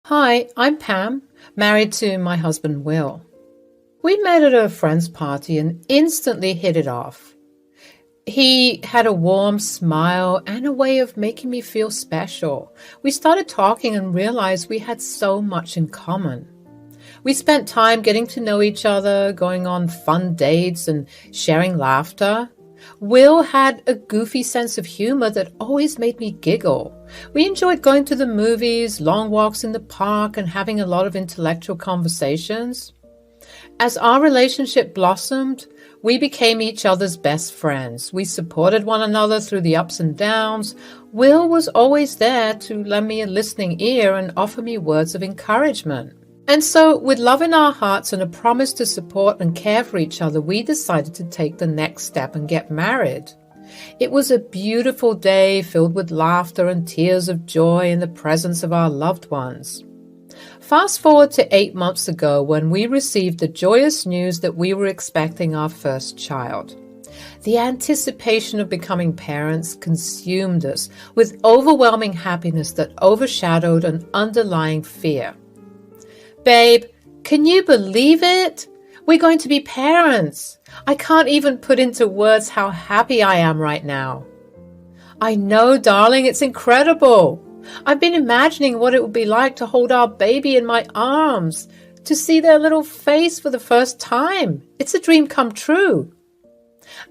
Hi, I'm Pam, married to my husband Will. We met at a friend's party and instantly hit it off. He had a warm smile and a way of making me feel special. We started talking and realized we had so much in common. We spent time getting to know each other, going on fun dates and sharing laughter. Will had a goofy sense of humor that always made me giggle. We enjoyed going to the movies, long walks in the park, and having a lot of intellectual conversations. As our relationship blossomed, we became each other's best friends. We supported one another through the ups and downs. Will was always there to lend me a listening ear and offer me words of encouragement. And so, with love in our hearts and a promise to support and care for each other, we decided to take the next step and get married. It was a beautiful day filled with laughter and tears of joy in the presence of our loved ones. Fast forward to 8 months ago when we received the joyous news that we were expecting our first child. The anticipation of becoming parents consumed us with overwhelming happiness that overshadowed an underlying fear. Babe, can you believe it? We're going to be parents. I can't even put into words how happy I am right now. I know, darling, it's incredible. I've been imagining what it would be like to hold our baby in my arms, to see their little face for the first time. It's a dream come true.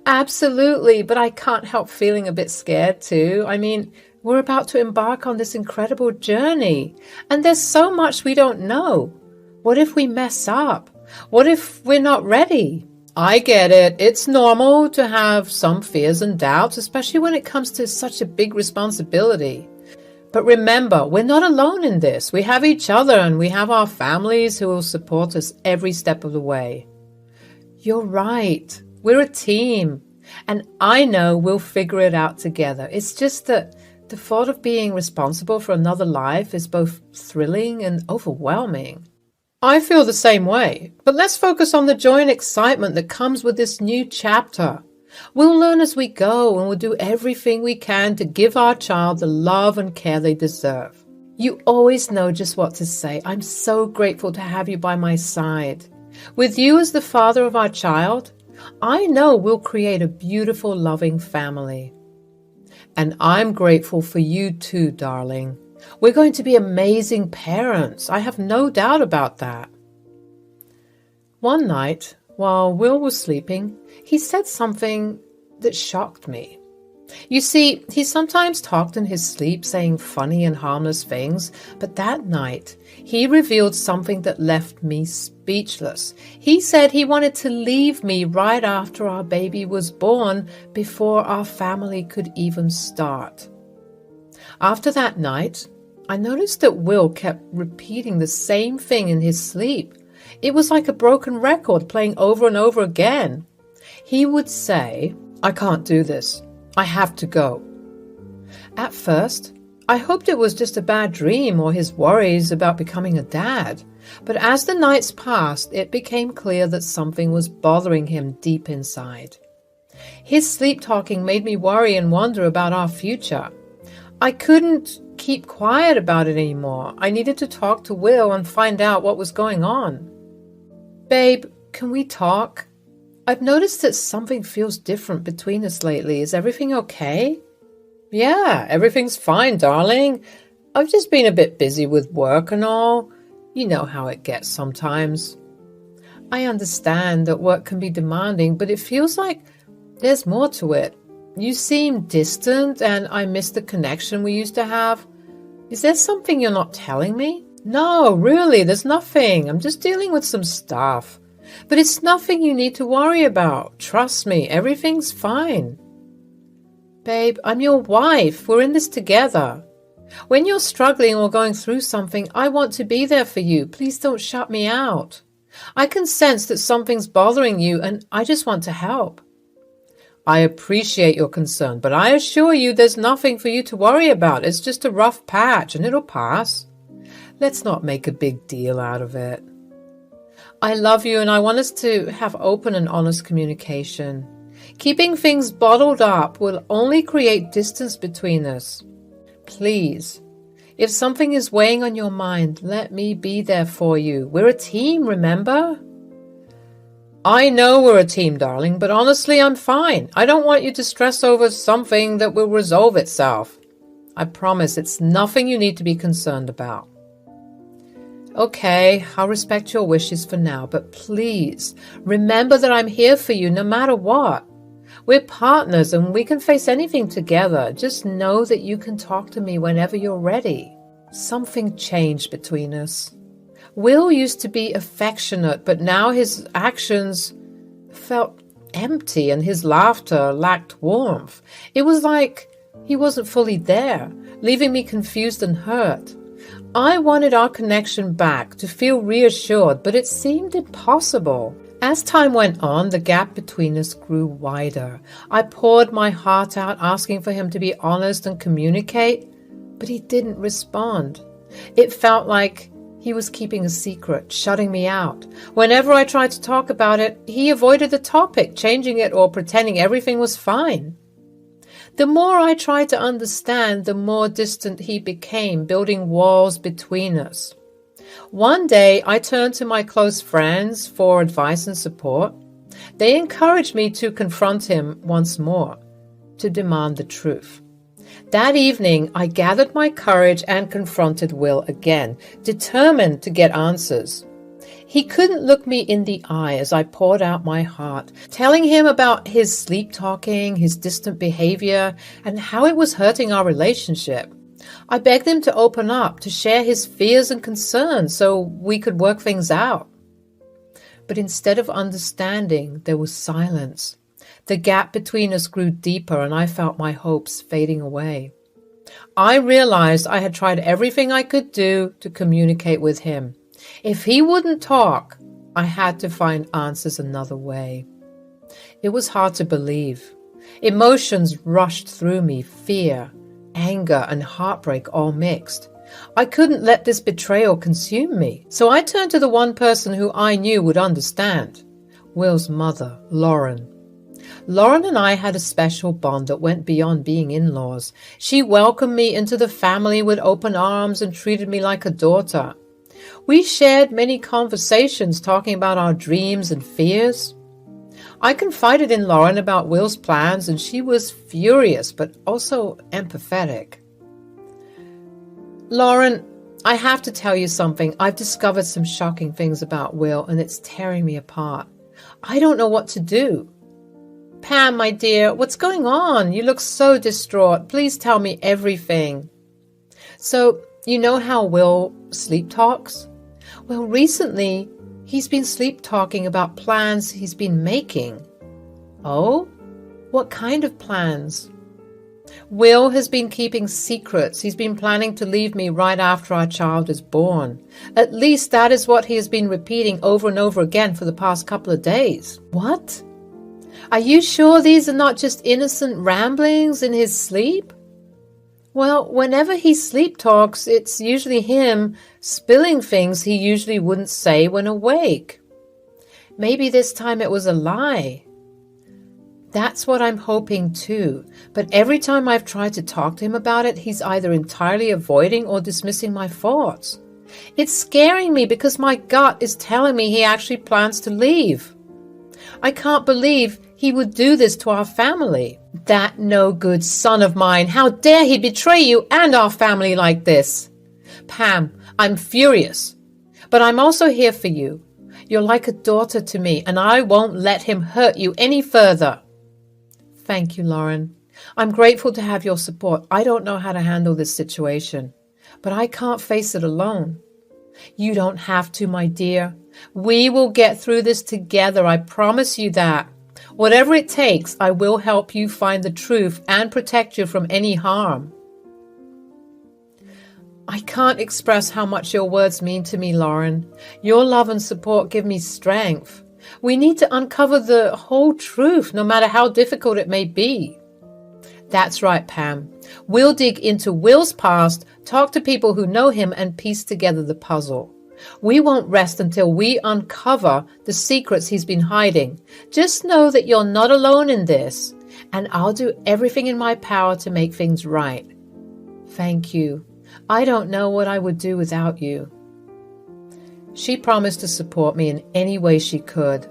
Absolutely, but I can't help feeling a bit scared too. We're about to embark on this incredible journey, and there's so much we don't know. What if we mess up? What if we're not ready? I get it. It's normal to have some fears and doubts, especially when it comes to such a big responsibility. But remember, we're not alone in this. We have each other and we have our families who will support us every step of the way. You're right. We're a team. And I know we'll figure it out together. It's just that the thought of being responsible for another life is both thrilling and overwhelming. I feel the same way, but let's focus on the joy and excitement that comes with this new chapter. We'll learn as we go and we'll do everything we can to give our child the love and care they deserve. You always know just what to say. I'm so grateful to have you by my side. With you as the father of our child, I know we'll create a beautiful, loving family. And I'm grateful for you too, darling. We're going to be amazing parents. I have no doubt about that. One night, while Will was sleeping, he said something that shocked me. You see, he sometimes talked in his sleep, saying funny and harmless things, but that night, he revealed something that left me speechless. He said he wanted to leave me right after our baby was born, before our family could even start. After that night, I noticed that Will kept repeating the same thing in his sleep. It was like a broken record playing over and over again. He would say, "I can't do this. I have to go." At first, I hoped it was just a bad dream or his worries about becoming a dad. But as the nights passed, it became clear that something was bothering him deep inside. His sleep talking made me worry and wonder about our future. I couldn't keep quiet about it anymore. I needed to talk to Will and find out what was going on. Babe, can we talk? I've noticed that something feels different between us lately. Is everything okay? Yeah, everything's fine, darling. I've just been a bit busy with work and all. You know how it gets sometimes. I understand that work can be demanding, but it feels like there's more to it. You seem distant, and I miss the connection we used to have. Is there something you're not telling me? No, really, there's nothing. I'm just dealing with some stuff. But it's nothing you need to worry about. Trust me, everything's fine. Babe, I'm your wife. We're in this together. When you're struggling or going through something, I want to be there for you. Please don't shut me out. I can sense that something's bothering you, and I just want to help. I appreciate your concern, but I assure you there's nothing for you to worry about. It's just a rough patch, and it'll pass. Let's not make a big deal out of it. I love you, and I want us to have open and honest communication. Keeping things bottled up will only create distance between us. Please, If something is weighing on your mind, let me be there for you. We're a team, remember? I know we're a team, darling, but honestly, I'm fine. I don't want you to stress over something that will resolve itself. I promise it's nothing you need to be concerned about. Okay, I'll respect your wishes for now, but please remember that I'm here for you no matter what. We're partners and we can face anything together. Just know that you can talk to me whenever you're ready. Something changed between us. Will used to be affectionate, but now his actions felt empty and his laughter lacked warmth. It was like he wasn't fully there, leaving me confused and hurt. I wanted our connection back, to feel reassured, but it seemed impossible. As time went on, the gap between us grew wider. I poured my heart out, asking for him to be honest and communicate, but he didn't respond. It felt like he was keeping a secret, shutting me out. Whenever I tried to talk about it, he avoided the topic, changing it or pretending everything was fine. The more I tried to understand, the more distant he became, building walls between us. One day, I turned to my close friends for advice and support. They encouraged me to confront him once more, to demand the truth. That evening, I gathered my courage and confronted Will again, determined to get answers. He couldn't look me in the eye as I poured out my heart, telling him about his sleep-talking, his distant behavior, and how it was hurting our relationship. I begged him to open up, to share his fears and concerns so we could work things out. But instead of understanding, there was silence. The gap between us grew deeper and I felt my hopes fading away. I realized I had tried everything I could do to communicate with him. If he wouldn't talk, I had to find answers another way. It was hard to believe. Emotions rushed through me, fear, anger, and heartbreak all mixed. I couldn't let this betrayal consume me, so I turned to the one person who I knew would understand, Will's mother, Lauren. Lauren and I had a special bond that went beyond being in-laws. She welcomed me into the family with open arms and treated me like a daughter. We shared many conversations talking about our dreams and fears. I confided in Lauren about Will's plans and she was furious but also empathetic. Lauren, I have to tell you something. I've discovered some shocking things about Will and it's tearing me apart. I don't know what to do. Pam, my dear, what's going on? You look so distraught. Please tell me everything. So, you know how Will sleep talks? Well, recently, he's been sleep talking about plans he's been making. Oh? What kind of plans? Will has been keeping secrets. He's been planning to leave me right after our child is born. At least that is what he has been repeating over and over again for the past couple of days. What? Are you sure these are not just innocent ramblings in his sleep? Well, whenever he sleep talks, it's usually him spilling things he usually wouldn't say when awake. Maybe this time it was a lie. That's what I'm hoping too. But every time I've tried to talk to him about it, he's either entirely avoiding or dismissing my thoughts. It's scaring me because my gut is telling me he actually plans to leave. I can't believe he would do this to our family. That no good son of mine, how dare he betray you and our family like this? Pam, I'm furious, but I'm also here for you. You're like a daughter to me, and I won't let him hurt you any further. Thank you, Lauren. I'm grateful to have your support. I don't know how to handle this situation, but I can't face it alone. You don't have to, my dear. We will get through this together. I promise you that. Whatever it takes, I will help you find the truth and protect you from any harm. I can't express how much your words mean to me, Lauren. Your love and support give me strength. We need to uncover the whole truth, no matter how difficult it may be. That's right, Pam. We'll dig into Will's past, talk to people who know him, and piece together the puzzle. We won't rest until we uncover the secrets he's been hiding. Just know that you're not alone in this, and I'll do everything in my power to make things right. Thank you. I don't know what I would do without you." She promised to support me in any way she could.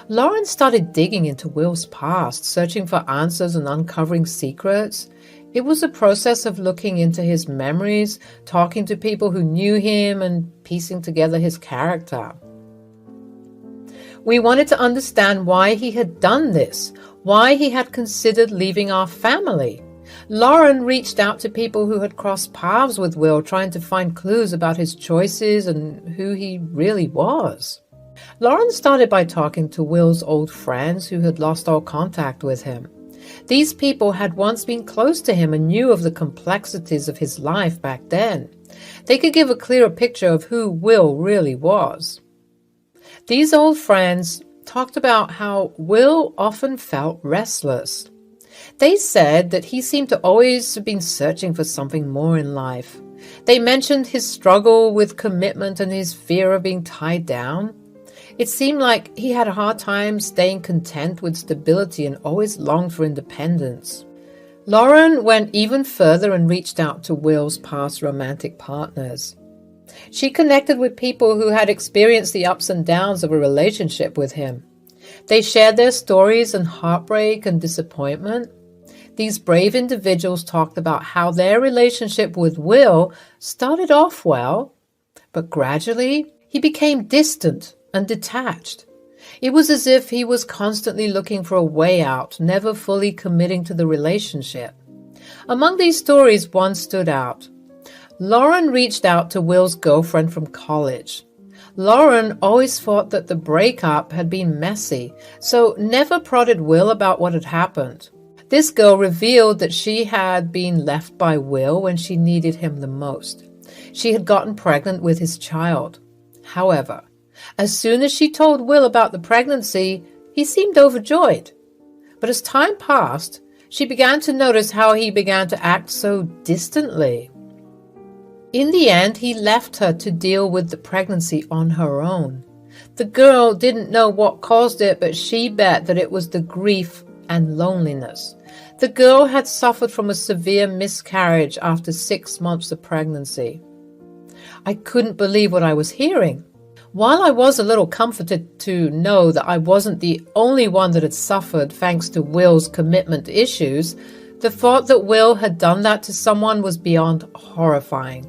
Lauren started digging into Will's past, searching for answers and uncovering secrets. It was a process of looking into his memories, talking to people who knew him, and piecing together his character. We wanted to understand why he had done this, why he had considered leaving our family. Lauren reached out to people who had crossed paths with Will, trying to find clues about his choices and who he really was. Lauren started by talking to Will's old friends who had lost all contact with him. These people had once been close to him and knew of the complexities of his life back then. They could give a clearer picture of who Will really was. These old friends talked about how Will often felt restless. They said that he seemed to always have been searching for something more in life. They mentioned his struggle with commitment and his fear of being tied down. It seemed like he had a hard time staying content with stability and always longed for independence. Lauren went even further and reached out to Will's past romantic partners. She connected with people who had experienced the ups and downs of a relationship with him. They shared their stories and heartbreak and disappointment. These brave individuals talked about how their relationship with Will started off well, but gradually he became distant and detached. It was as if he was constantly looking for a way out, never fully committing to the relationship. Among these stories, one stood out. Lauren reached out to Will's girlfriend from college. Lauren always thought that the breakup had been messy, so never prodded Will about what had happened. This girl revealed that she had been left by Will when she needed him the most. She had gotten pregnant with his child. However, as soon as she told Will about the pregnancy, he seemed overjoyed. But as time passed, she began to notice how he began to act so distantly. In the end, he left her to deal with the pregnancy on her own. The girl didn't know what caused it, but she bet that it was the grief and loneliness. The girl had suffered from a severe miscarriage after 6 months of pregnancy. I couldn't believe what I was hearing. While I was a little comforted to know that I wasn't the only one that had suffered thanks to Will's commitment issues, the thought that Will had done that to someone was beyond horrifying.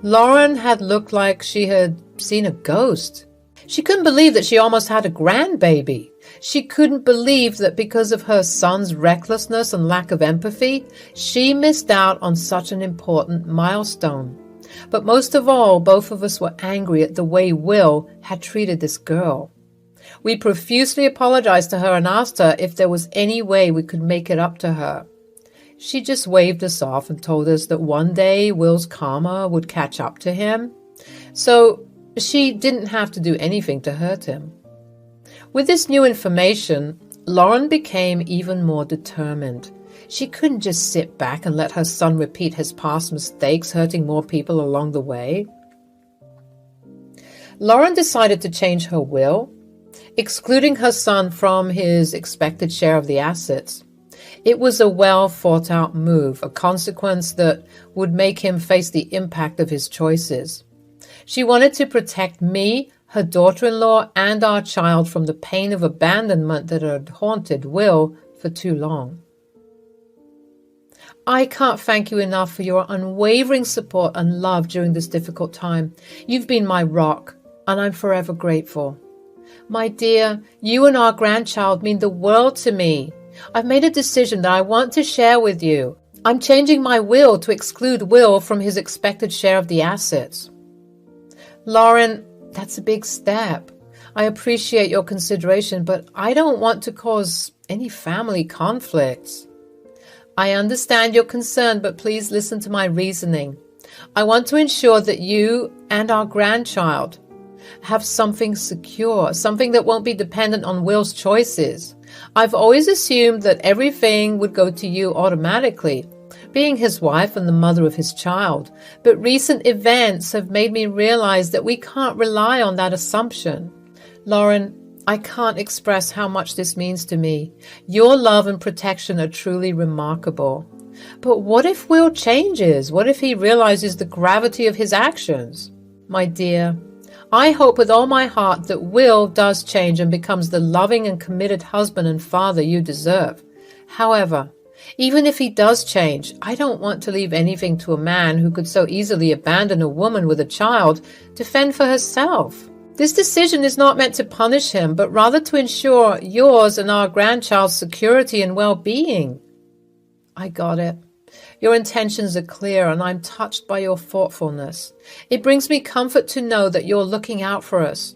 Lauren had looked like she had seen a ghost. She couldn't believe that she almost had a grandbaby. She couldn't believe that because of her son's recklessness and lack of empathy, she missed out on such an important milestone. But most of all, both of us were angry at the way Will had treated this girl. We profusely apologized to her and asked her if there was any way we could make it up to her. She just waved us off and told us that one day Will's karma would catch up to him, so she didn't have to do anything to hurt him. With this new information, Lauren became even more determined. She couldn't just sit back and let her son repeat his past mistakes, hurting more people along the way. Lauren decided to change her will, excluding her son from his expected share of the assets. It was a well-thought-out move, a consequence that would make him face the impact of his choices. She wanted to protect me, her daughter-in-law, and our child from the pain of abandonment that had haunted Will for too long. I can't thank you enough for your unwavering support and love during this difficult time. You've been my rock, and I'm forever grateful. My dear, you and our grandchild mean the world to me. I've made a decision that I want to share with you. I'm changing my will to exclude Will from his expected share of the assets. Lauren, that's a big step. I appreciate your consideration, but I don't want to cause any family conflicts. I understand your concern, but please listen to my reasoning. I want to ensure that you and our grandchild have something secure, something that won't be dependent on Will's choices. I've always assumed that everything would go to you automatically, being his wife and the mother of his child. But recent events have made me realize that we can't rely on that assumption. Lauren, I can't express how much this means to me. Your love and protection are truly remarkable. But what if Will changes? What if he realizes the gravity of his actions? My dear, I hope with all my heart that Will does change and becomes the loving and committed husband and father you deserve. However, even if he does change, I don't want to leave anything to a man who could so easily abandon a woman with a child to fend for herself. This decision is not meant to punish him, but rather to ensure yours and our grandchild's security and well-being. I got it. Your intentions are clear, and I'm touched by your thoughtfulness. It brings me comfort to know that you're looking out for us,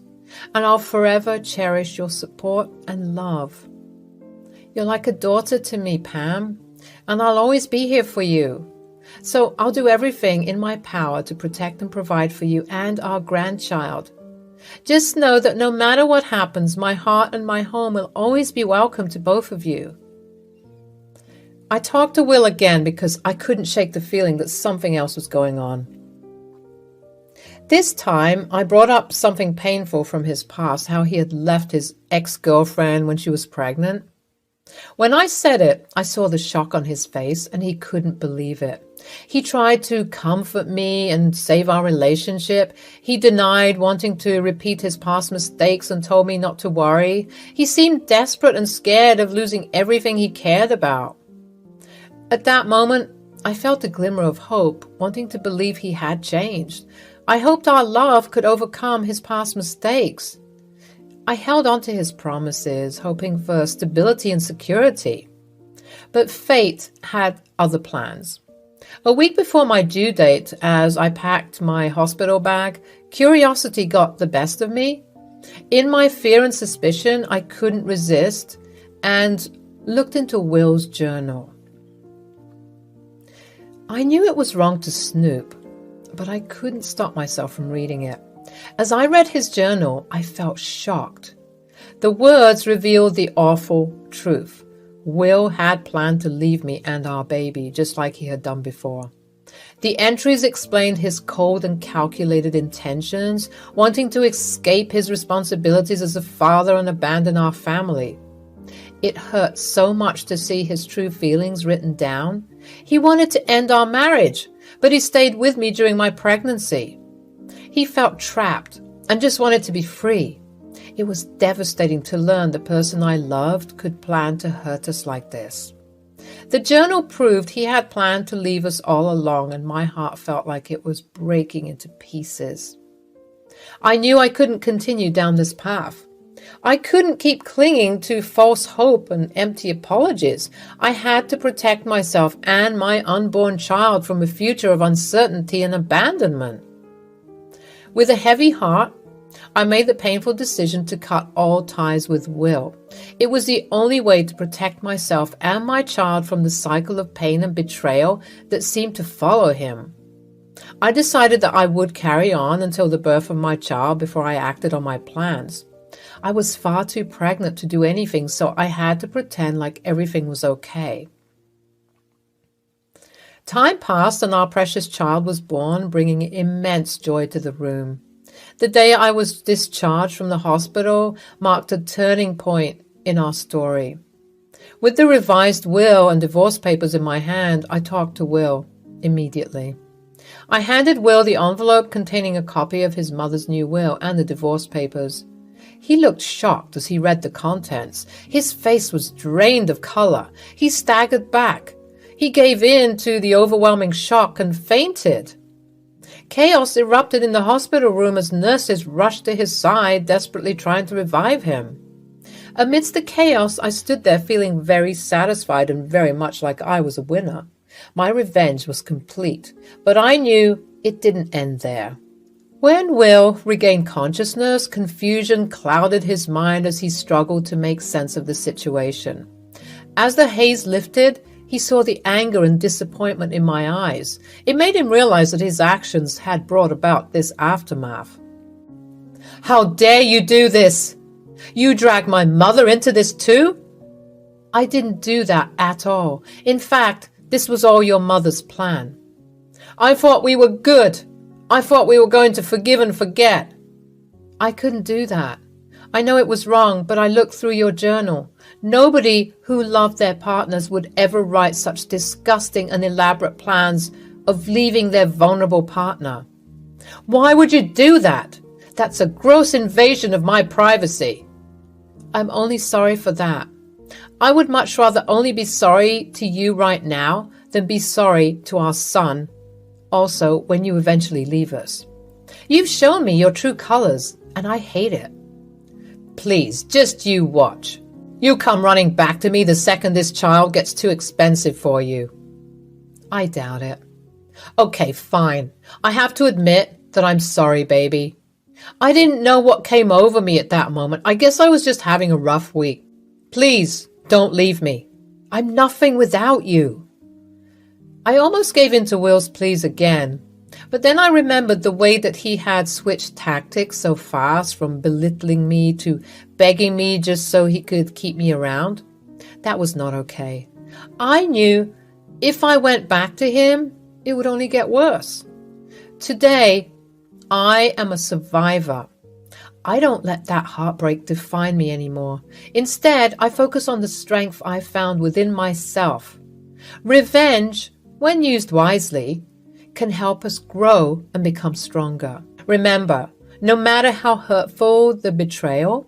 and I'll forever cherish your support and love. You're like a daughter to me, Pam, and I'll always be here for you. So I'll do everything in my power to protect and provide for you and our grandchild. Just know that no matter what happens, my heart and my home will always be welcome to both of you. I talked to Will again because I couldn't shake the feeling that something else was going on. This time, I brought up something painful from his past, how he had left his ex-girlfriend when she was pregnant. When I said it, I saw the shock on his face, and he couldn't believe it. He tried to comfort me and save our relationship. He denied wanting to repeat his past mistakes and told me not to worry. He seemed desperate and scared of losing everything he cared about. At that moment, I felt a glimmer of hope, wanting to believe he had changed. I hoped our love could overcome his past mistakes. I held on to his promises, hoping for stability and security. But fate had other plans. A week before my due date, as I packed my hospital bag, curiosity got the best of me. In my fear and suspicion, I couldn't resist and looked into Will's journal. I knew it was wrong to snoop, but I couldn't stop myself from reading it. As I read his journal, I felt shocked. The words revealed the awful truth. Will had planned to leave me and our baby, just like he had done before. The entries explained his cold and calculated intentions, wanting to escape his responsibilities as a father and abandon our family. It hurt so much to see his true feelings written down. He wanted to end our marriage, but he stayed with me during my pregnancy. He felt trapped and just wanted to be free. It was devastating to learn the person I loved could plan to hurt us like this. The journal proved he had planned to leave us all along, and my heart felt like it was breaking into pieces. I knew I couldn't continue down this path. I couldn't keep clinging to false hope and empty apologies. I had to protect myself and my unborn child from a future of uncertainty and abandonment. With a heavy heart, I made the painful decision to cut all ties with Will. It was the only way to protect myself and my child from the cycle of pain and betrayal that seemed to follow him. I decided that I would carry on until the birth of my child before I acted on my plans. I was far too pregnant to do anything, so I had to pretend like everything was okay. Time passed and our precious child was born, bringing immense joy to the room. The day I was discharged from the hospital marked a turning point in our story. With the revised will and divorce papers in my hand, I talked to Will immediately. I handed Will the envelope containing a copy of his mother's new will and the divorce papers. He looked shocked as he read the contents. His face was drained of color. He staggered back. He gave in to the overwhelming shock and fainted. Chaos erupted in the hospital room as nurses rushed to his side, desperately trying to revive him. Amidst the chaos, I stood there feeling very satisfied and very much like I was a winner. My revenge was complete, but I knew it didn't end there. When Will regained consciousness, confusion clouded his mind as he struggled to make sense of the situation. As the haze lifted, he saw the anger and disappointment in my eyes. It made him realize that his actions had brought about this aftermath. "How dare you do this? You dragged my mother into this too?" "I didn't do that at all. In fact, this was all your mother's plan." "I thought we were good. I thought we were going to forgive and forget." "I couldn't do that. I know it was wrong, but I looked through your journal. Nobody who loved their partners would ever write such disgusting and elaborate plans of leaving their vulnerable partner. Why would you do that? That's a gross invasion of my privacy. I'm only sorry for that. I would much rather only be sorry to you right now than be sorry to our son, also when you eventually leave us. You've shown me your true colors, and I hate it. Please, just you watch. You come running back to me the second this child gets too expensive for you. I doubt it. Okay, fine. I have to admit that I'm sorry, baby. I didn't know what came over me at that moment. I guess I was just having a rough week. Please, don't leave me. I'm nothing without you. I almost gave in to Will's pleas again, but then I remembered the way that he had switched tactics so fast from belittling me to begging me just so he could keep me around. That was not okay. I knew if I went back to him, it would only get worse. Today, I am a survivor. I don't let that heartbreak define me anymore. Instead, I focus on the strength I found within myself. Revenge, when used wisely, can help us grow and become stronger. Remember, no matter how hurtful the betrayal,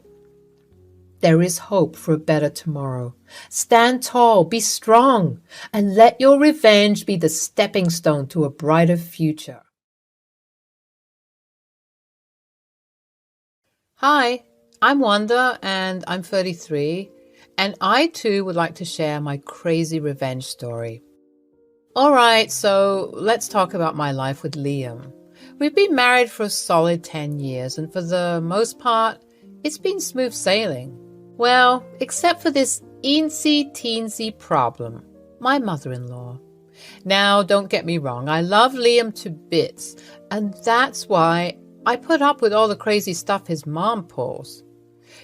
there is hope for a better tomorrow. Stand tall, be strong, and let your revenge be the stepping stone to a brighter future. Hi, I'm Wanda and I'm 33, and I too would like to share my crazy revenge story. Alright, so let's talk about my life with Liam. We've been married for a solid 10 years, and for the most part, it's been smooth sailing. Well, except for this eensy-teensy problem, my mother-in-law. Now, don't get me wrong, I love Liam to bits, and that's why I put up with all the crazy stuff his mom pulls.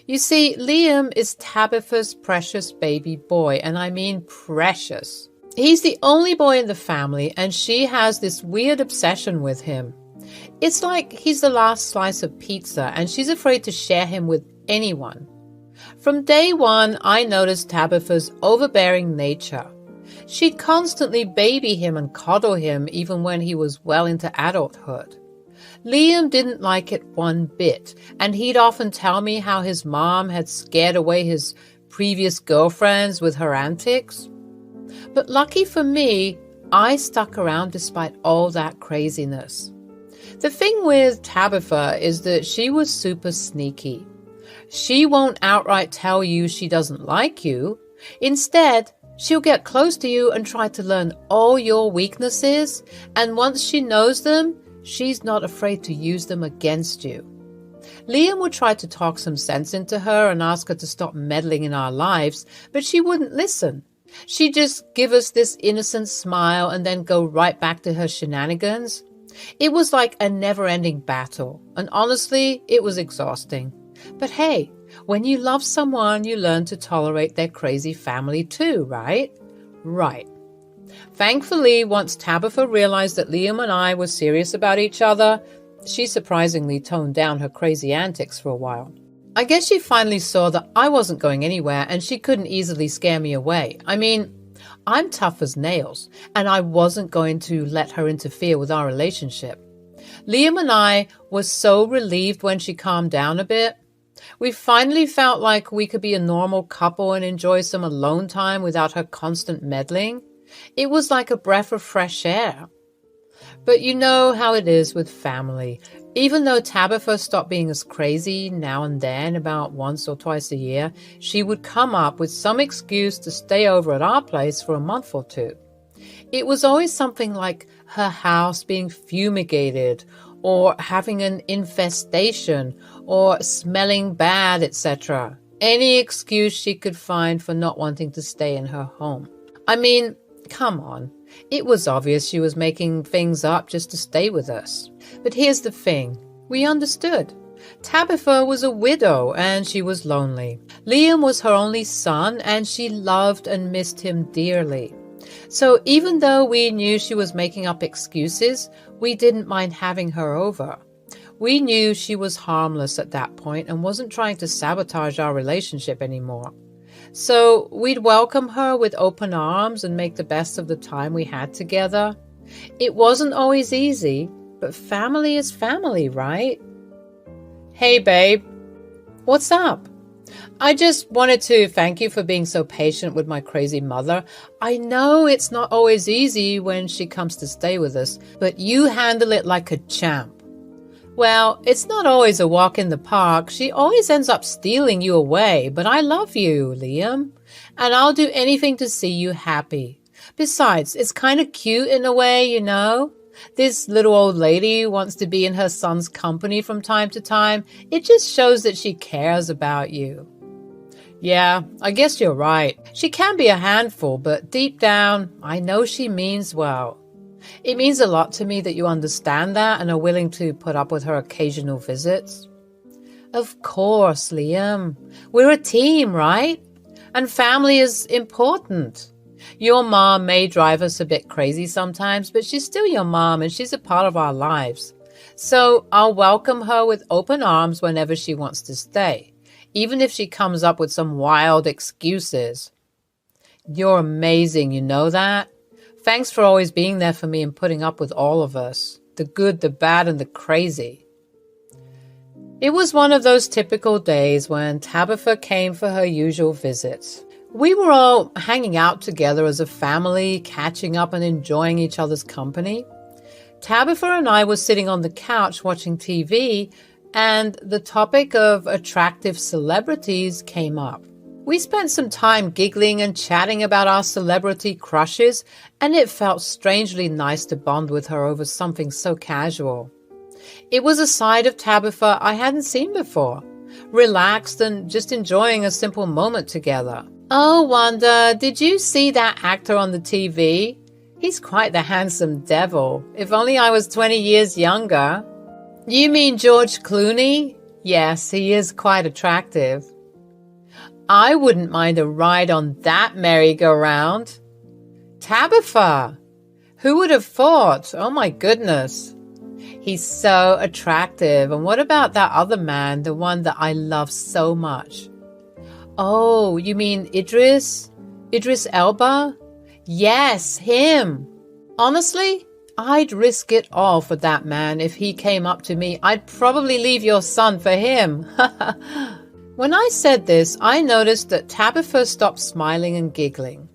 You see, Liam is Tabitha's precious baby boy, and I mean precious. He's the only boy in the family, and she has this weird obsession with him. It's like he's the last slice of pizza, and she's afraid to share him with anyone. From day one, I noticed Tabitha's overbearing nature. She'd constantly baby him and coddle him even when he was well into adulthood. Liam didn't like it one bit, and he'd often tell me how his mom had scared away his previous girlfriends with her antics. But lucky for me, I stuck around despite all that craziness. The thing with Tabitha is that she was super sneaky. She won't outright tell you she doesn't like you. Instead, she'll get close to you and try to learn all your weaknesses, and once she knows them, she's not afraid to use them against you. Liam would try to talk some sense into her and ask her to stop meddling in our lives, but she wouldn't listen. She'd just give us this innocent smile and then go right back to her shenanigans. It was like a never-ending battle, and honestly, it was exhausting. But hey, when you love someone, you learn to tolerate their crazy family too, right? Right. Thankfully, once Tabitha realized that Liam and I were serious about each other, she surprisingly toned down her crazy antics for a while. I guess she finally saw that I wasn't going anywhere and she couldn't easily scare me away. I mean, I'm tough as nails, and I wasn't going to let her interfere with our relationship. Liam and I were so relieved when she calmed down a bit. We finally felt like we could be a normal couple and enjoy some alone time without her constant meddling. It was like a breath of fresh air. But you know how it is with family. Even though Tabitha stopped being as crazy now and then, about once or twice a year, she would come up with some excuse to stay over at our place for a month or two. It was always something like her house being fumigated, or having an infestation, or smelling bad, etc. Any excuse she could find for not wanting to stay in her home. I mean, come on. It was obvious she was making things up just to stay with us. But here's the thing. We understood. Tabitha was a widow and she was lonely. Liam was her only son and she loved and missed him dearly. So even though we knew she was making up excuses, we didn't mind having her over. We knew she was harmless at that point and wasn't trying to sabotage our relationship anymore. So we'd welcome her with open arms and make the best of the time we had together. It wasn't always easy, but family is family, right? Hey, babe. What's up? I just wanted to thank you for being so patient with my crazy mother. I know it's not always easy when she comes to stay with us, but you handle it like a champ. Well, it's not always a walk in the park. She always ends up stealing you away, but I love you, Liam, and I'll do anything to see you happy. Besides, it's kind of cute in a way, you know? This little old lady wants to be in her son's company from time to time. It just shows that she cares about you. Yeah, I guess you're right. She can be a handful, but deep down, I know she means well. It means a lot to me that you understand that and are willing to put up with her occasional visits. Of course, Liam. We're a team, right? And family is important. Your mom may drive us a bit crazy sometimes, but she's still your mom and she's a part of our lives. So I'll welcome her with open arms whenever she wants to stay, even if she comes up with some wild excuses. You're amazing, you know that? Thanks for always being there for me and putting up with all of us, the good, the bad, and the crazy. It was one of those typical days when Tabitha came for her usual visits. We were all hanging out together as a family, catching up and enjoying each other's company. Tabitha and I were sitting on the couch watching TV, and the topic of attractive celebrities came up. We spent some time giggling and chatting about our celebrity crushes, and it felt strangely nice to bond with her over something so casual. It was a side of Tabitha I hadn't seen before, relaxed and just enjoying a simple moment together. Oh, Wanda, did you see that actor on the TV? He's quite the handsome devil. If only I was 20 years younger. You mean George Clooney? Yes, he is quite attractive. I wouldn't mind a ride on that merry-go-round. Tabitha! Who would have thought? Oh my goodness. He's so attractive. And what about that other man, the one that I love so much? Oh, you mean Idris? Idris Elba? Yes, him. Honestly, I'd risk it all for that man. If he came up to me, I'd probably leave your son for him. When I said this, I noticed that Tabitha stopped smiling and giggling.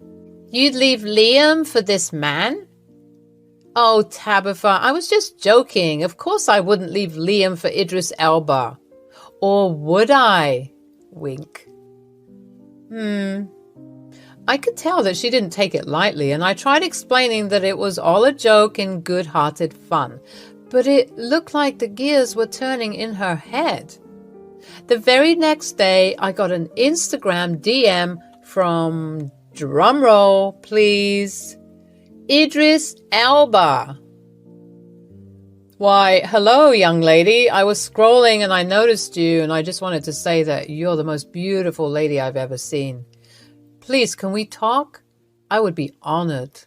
You'd leave Liam for this man? Oh, Tabitha, I was just joking. Of course I wouldn't leave Liam for Idris Elba. Or would I? Wink. I could tell that she didn't take it lightly, and I tried explaining that it was all a joke and good-hearted fun. But it looked like the gears were turning in her head. The very next day, I got an Instagram DM from, drumroll please, Idris Elba. Why, hello, young lady. I was scrolling and I noticed you, and I just wanted to say that you're the most beautiful lady I've ever seen. Please, can we talk? I would be honored.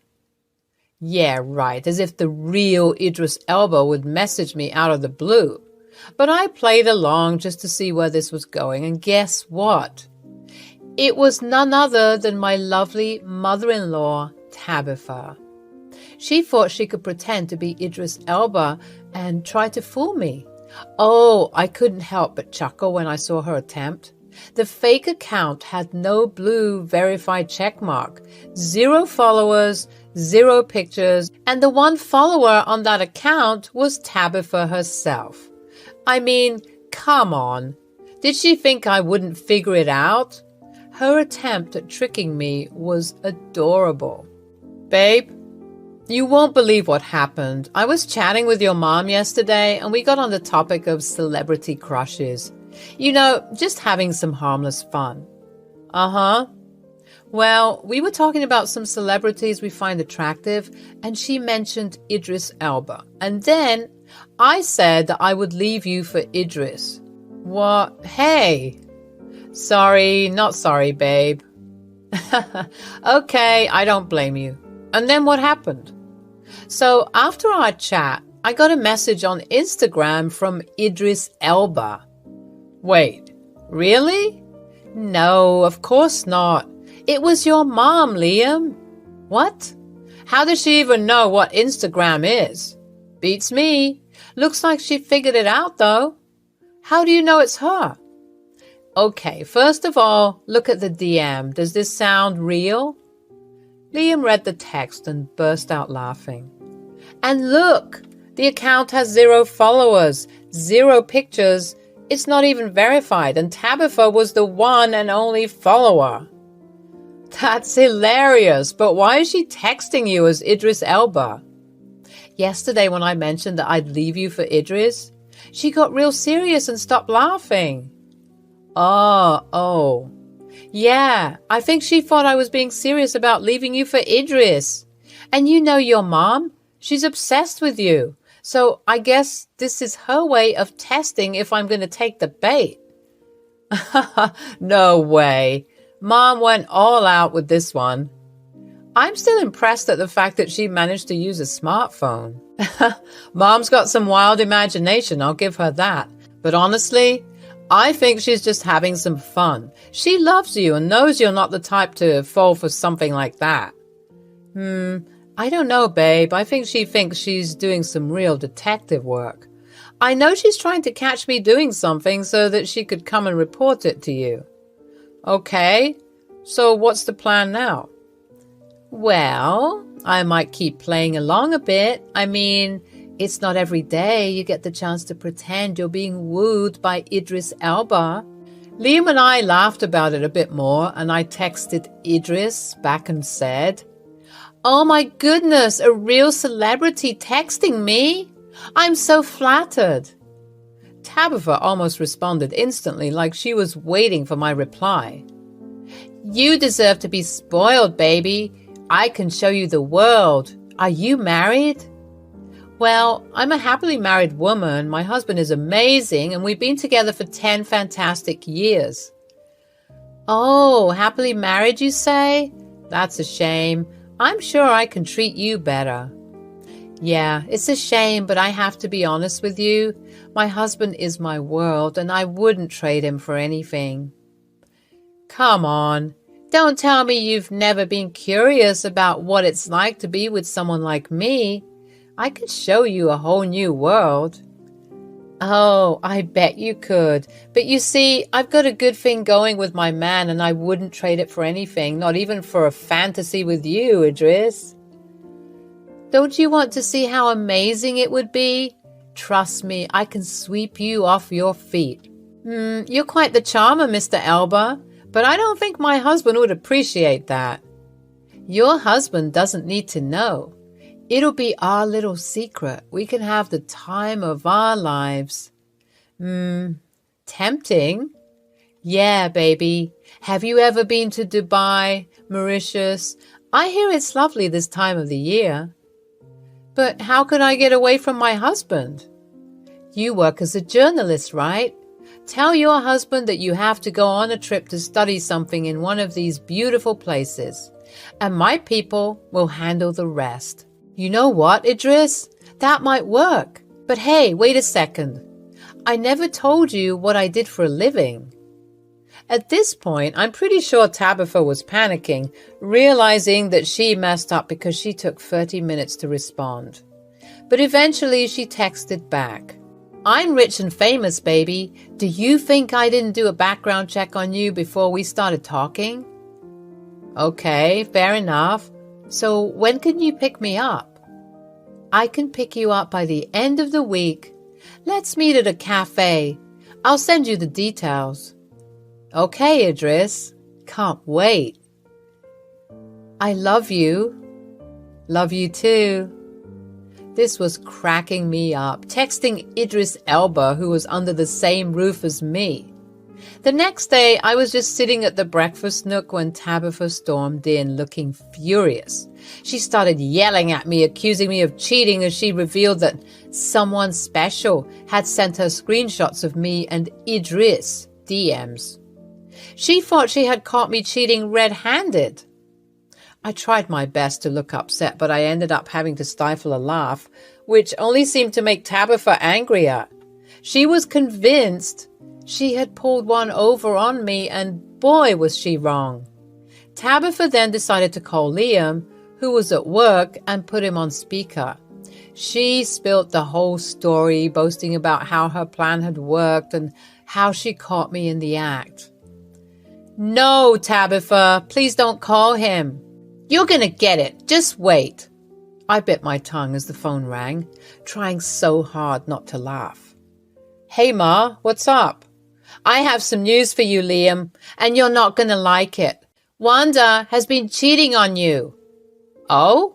Yeah, right, as if the real Idris Elba would message me out of the blue. But I played along just to see where this was going, and guess what? It was none other than my lovely mother-in-law, Tabitha. She thought she could pretend to be Idris Elba and try to fool me. Oh, I couldn't help but chuckle when I saw her attempt. The fake account had no blue verified checkmark, 0 followers, 0 pictures, and the one follower on that account was Tabitha herself. I mean, come on. Did she think I wouldn't figure it out? Her attempt at tricking me was adorable. Babe, you won't believe what happened. I was chatting with your mom yesterday, and we got on the topic of celebrity crushes. You know, just having some harmless fun. Uh-huh. Well, we were talking about some celebrities we find attractive, and she mentioned Idris Elba. And then I said that I would leave you for Idris. What? Hey! Sorry, not sorry, babe. Okay, I don't blame you. And then what happened? So after our chat, I got a message on Instagram from Idris Elba. Wait, really? No, of course not. It was your mom, Liam. What? How does she even know what Instagram is? Beats me. Looks like she figured it out, though. How do you know it's her? Okay, first of all, look at the DM. Does this sound real? Liam read the text and burst out laughing. And look, the account has 0 followers, 0 pictures. It's not even verified, and Tabitha was the one and only follower. That's hilarious, but why is she texting you as Idris Elba? Yesterday when I mentioned that I'd leave you for Idris, she got real serious and stopped laughing. Oh. Yeah, I think she thought I was being serious about leaving you for Idris. And you know your mom, she's obsessed with you. So I guess this is her way of testing if I'm going to take the bait. No way. Mom went all out with this one. I'm still impressed at the fact that she managed to use a smartphone. Mom's got some wild imagination, I'll give her that. But honestly, I think she's just having some fun. She loves you and knows you're not the type to fall for something like that. I don't know, babe. I think she thinks she's doing some real detective work. I know she's trying to catch me doing something so that she could come and report it to you. Okay, so what's the plan now? Well, I might keep playing along a bit. I mean, it's not every day you get the chance to pretend you're being wooed by Idris Elba. Liam and I laughed about it a bit more, and I texted Idris back and said, "Oh my goodness, a real celebrity texting me? I'm so flattered." Tabitha almost responded instantly, like she was waiting for my reply. "You deserve to be spoiled, baby. I can show you the world. Are you married?" "Well, I'm a happily married woman. My husband is amazing, and we've been together for 10 fantastic years." "Oh, happily married, you say? That's a shame. I'm sure I can treat you better." "Yeah, it's a shame, but I have to be honest with you. My husband is my world, and I wouldn't trade him for anything." "Come on. Don't tell me you've never been curious about what it's like to be with someone like me. I could show you a whole new world." "Oh, I bet you could. But you see, I've got a good thing going with my man, and I wouldn't trade it for anything, not even for a fantasy with you, Idris." "Don't you want to see how amazing it would be? Trust me, I can sweep you off your feet." You're quite the charmer, Mr. Elba, but I don't think my husband would appreciate that." "Your husband doesn't need to know. It'll be our little secret. We can have the time of our lives." Tempting? Yeah, baby. Have you ever been to Dubai, Mauritius? I hear it's lovely this time of the year. But how could I get away from my husband? You work as a journalist, right? Tell your husband that you have to go on a trip to study something in one of these beautiful places, and my people will handle the rest. You know what, Idris? That might work. But hey, wait a second. I never told you what I did for a living. At this point, I'm pretty sure Tabitha was panicking, realizing that she messed up because she took 30 minutes to respond. But eventually she texted back. "I'm rich and famous, baby. Do you think I didn't do a background check on you before we started talking?" "Okay, fair enough. So when can you pick me up?" "I can pick you up by the end of the week. Let's meet at a cafe. I'll send you the details." "Okay, Idris. Can't wait." "I love you." "Love you too." This was cracking me up, texting Idris Elba, who was under the same roof as me. The next day, I was just sitting at the breakfast nook when Tabitha stormed in, looking furious. She started yelling at me, accusing me of cheating as she revealed that someone special had sent her screenshots of me and Idris DMs. She thought she had caught me cheating red-handed. I tried my best to look upset, but I ended up having to stifle a laugh, which only seemed to make Tabitha angrier. She was convinced she had pulled one over on me, and boy, was she wrong. Tabitha then decided to call Liam, who was at work, and put him on speaker. She spilt the whole story, boasting about how her plan had worked and how she caught me in the act. "No, Tabitha, please don't call him. You're going to get it. Just wait." I bit my tongue as the phone rang, trying so hard not to laugh. "Hey, Ma, what's up?" "I have some news for you, Liam, and you're not going to like it. Wanda has been cheating on you." "Oh?"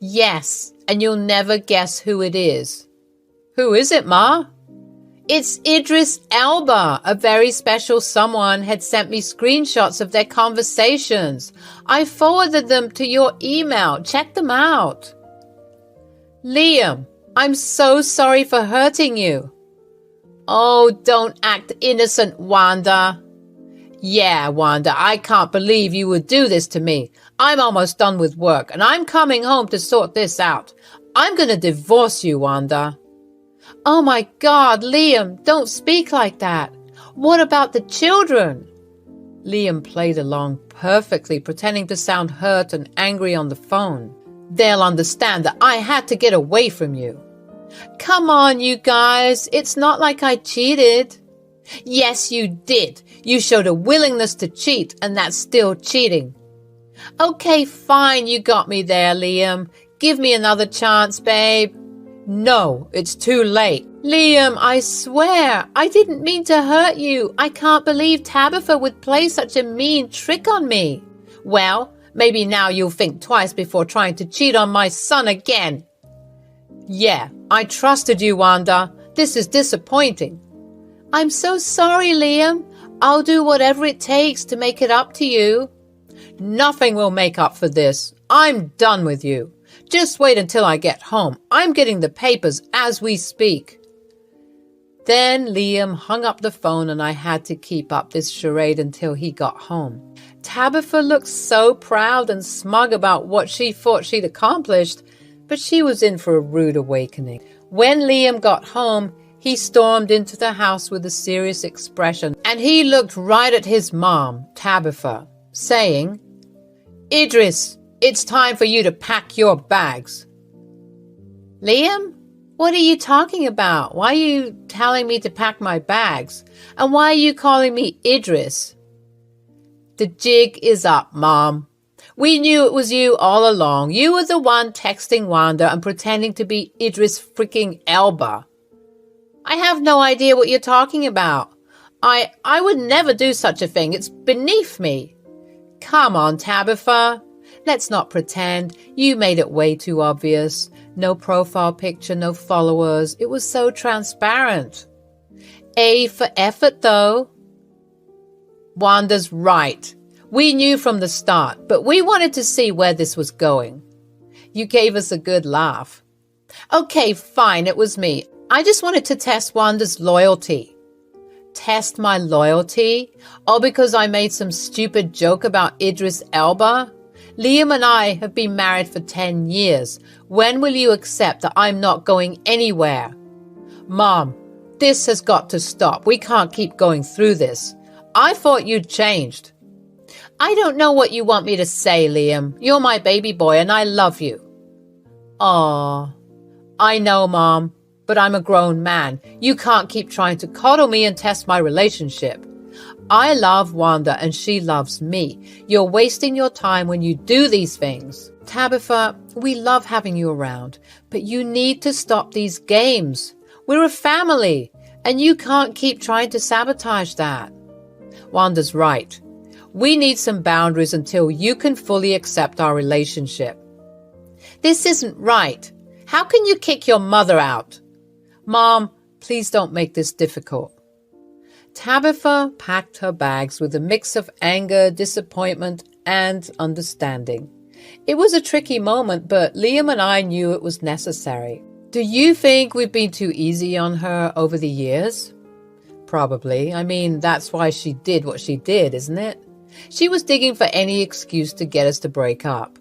"Yes, and you'll never guess who it is." "Who is it, Ma?" "It's Idris Elba. A very special someone had sent me screenshots of their conversations. I forwarded them to your email. Check them out." "Liam, I'm so sorry for hurting you." "Oh, don't act innocent, Wanda." "Yeah, Wanda, I can't believe you would do this to me. I'm almost done with work, and I'm coming home to sort this out. I'm going to divorce you, Wanda." "Oh my God, Liam, don't speak like that. What about the children?" Liam played along perfectly, pretending to sound hurt and angry on the phone. "They'll understand that I had to get away from you." "Come on, you guys. It's not like I cheated." "Yes, you did. You showed a willingness to cheat, and that's still cheating." "Okay, fine, you got me there, Liam. Give me another chance, babe." "No, it's too late." "Liam, I swear, I didn't mean to hurt you. I can't believe Tabitha would play such a mean trick on me." "Well, maybe now you'll think twice before trying to cheat on my son again." "Yeah, I trusted you, Wanda. This is disappointing." "I'm so sorry, Liam. I'll do whatever it takes to make it up to you." "Nothing will make up for this. I'm done with you. Just wait until I get home. I'm getting the papers as we speak." Then Liam hung up the phone, and I had to keep up this charade until he got home. Tabitha looked so proud and smug about what she thought she'd accomplished, but she was in for a rude awakening. When Liam got home, he stormed into the house with a serious expression, and he looked right at his mom, Tabitha, saying, "Idris, it's time for you to pack your bags." "Liam, what are you talking about? Why are you telling me to pack my bags? And why are you calling me Idris?" "The jig is up, Mom. We knew it was you all along. You were the one texting Wanda and pretending to be Idris freaking Elba." "I have no idea what you're talking about. I would never do such a thing. It's beneath me." "Come on, Tabitha. Let's not pretend. You made it way too obvious. No profile picture, no followers. It was so transparent." "A for effort, though." "Wanda's right. We knew from the start, but we wanted to see where this was going." You gave us a good laugh. "Okay, fine, it was me. I just wanted to test Wanda's loyalty." "Test my loyalty? All because I made some stupid joke about Idris Elba? Liam and I have been married for 10 years. When will you accept that I'm not going anywhere?" "Mom, this has got to stop. We can't keep going through this. I thought you'd changed." "I don't know what you want me to say, Liam. You're my baby boy and I love you." "Aw, I know, Mom, but I'm a grown man. You can't keep trying to coddle me and test my relationship. I love Wanda and she loves me. You're wasting your time when you do these things." "Tabitha, we love having you around, but you need to stop these games. We're a family, and you can't keep trying to sabotage that." "Wanda's right. We need some boundaries until you can fully accept our relationship." "This isn't right. How can you kick your mother out?" "Mom, please don't make this difficult." Tabitha packed her bags with a mix of anger, disappointment, and understanding. It was a tricky moment, but Liam and I knew it was necessary. Do you think we've been too easy on her over the years? Probably. I mean, that's why she did what she did, isn't it? She was digging for any excuse to get us to break up.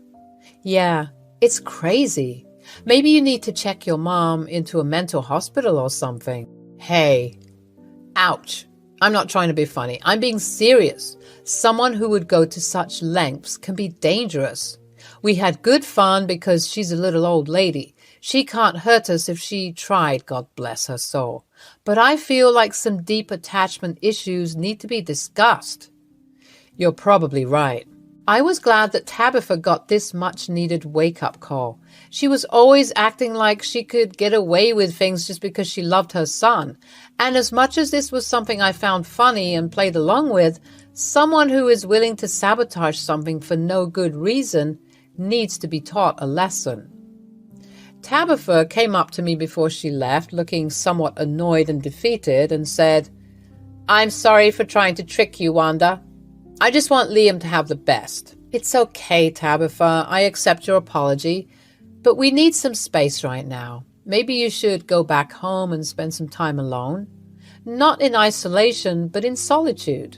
Yeah, it's crazy. Maybe you need to check your mom into a mental hospital or something. Hey, ouch. I'm not trying to be funny. I'm being serious. Someone who would go to such lengths can be dangerous. We had good fun because she's a little old lady. She can't hurt us if she tried, God bless her soul. But I feel like some deep attachment issues need to be discussed. You're probably right. I was glad that Tabitha got this much-needed wake-up call. She was always acting like she could get away with things just because she loved her son. And as much as this was something I found funny and played along with, someone who is willing to sabotage something for no good reason needs to be taught a lesson. Tabitha came up to me before she left, looking somewhat annoyed and defeated, and said, "I'm sorry for trying to trick you, Wanda. I just want Liam to have the best." It's okay, Tabitha. I accept your apology. But we need some space right now. Maybe you should go back home and spend some time alone. Not in isolation, but in solitude.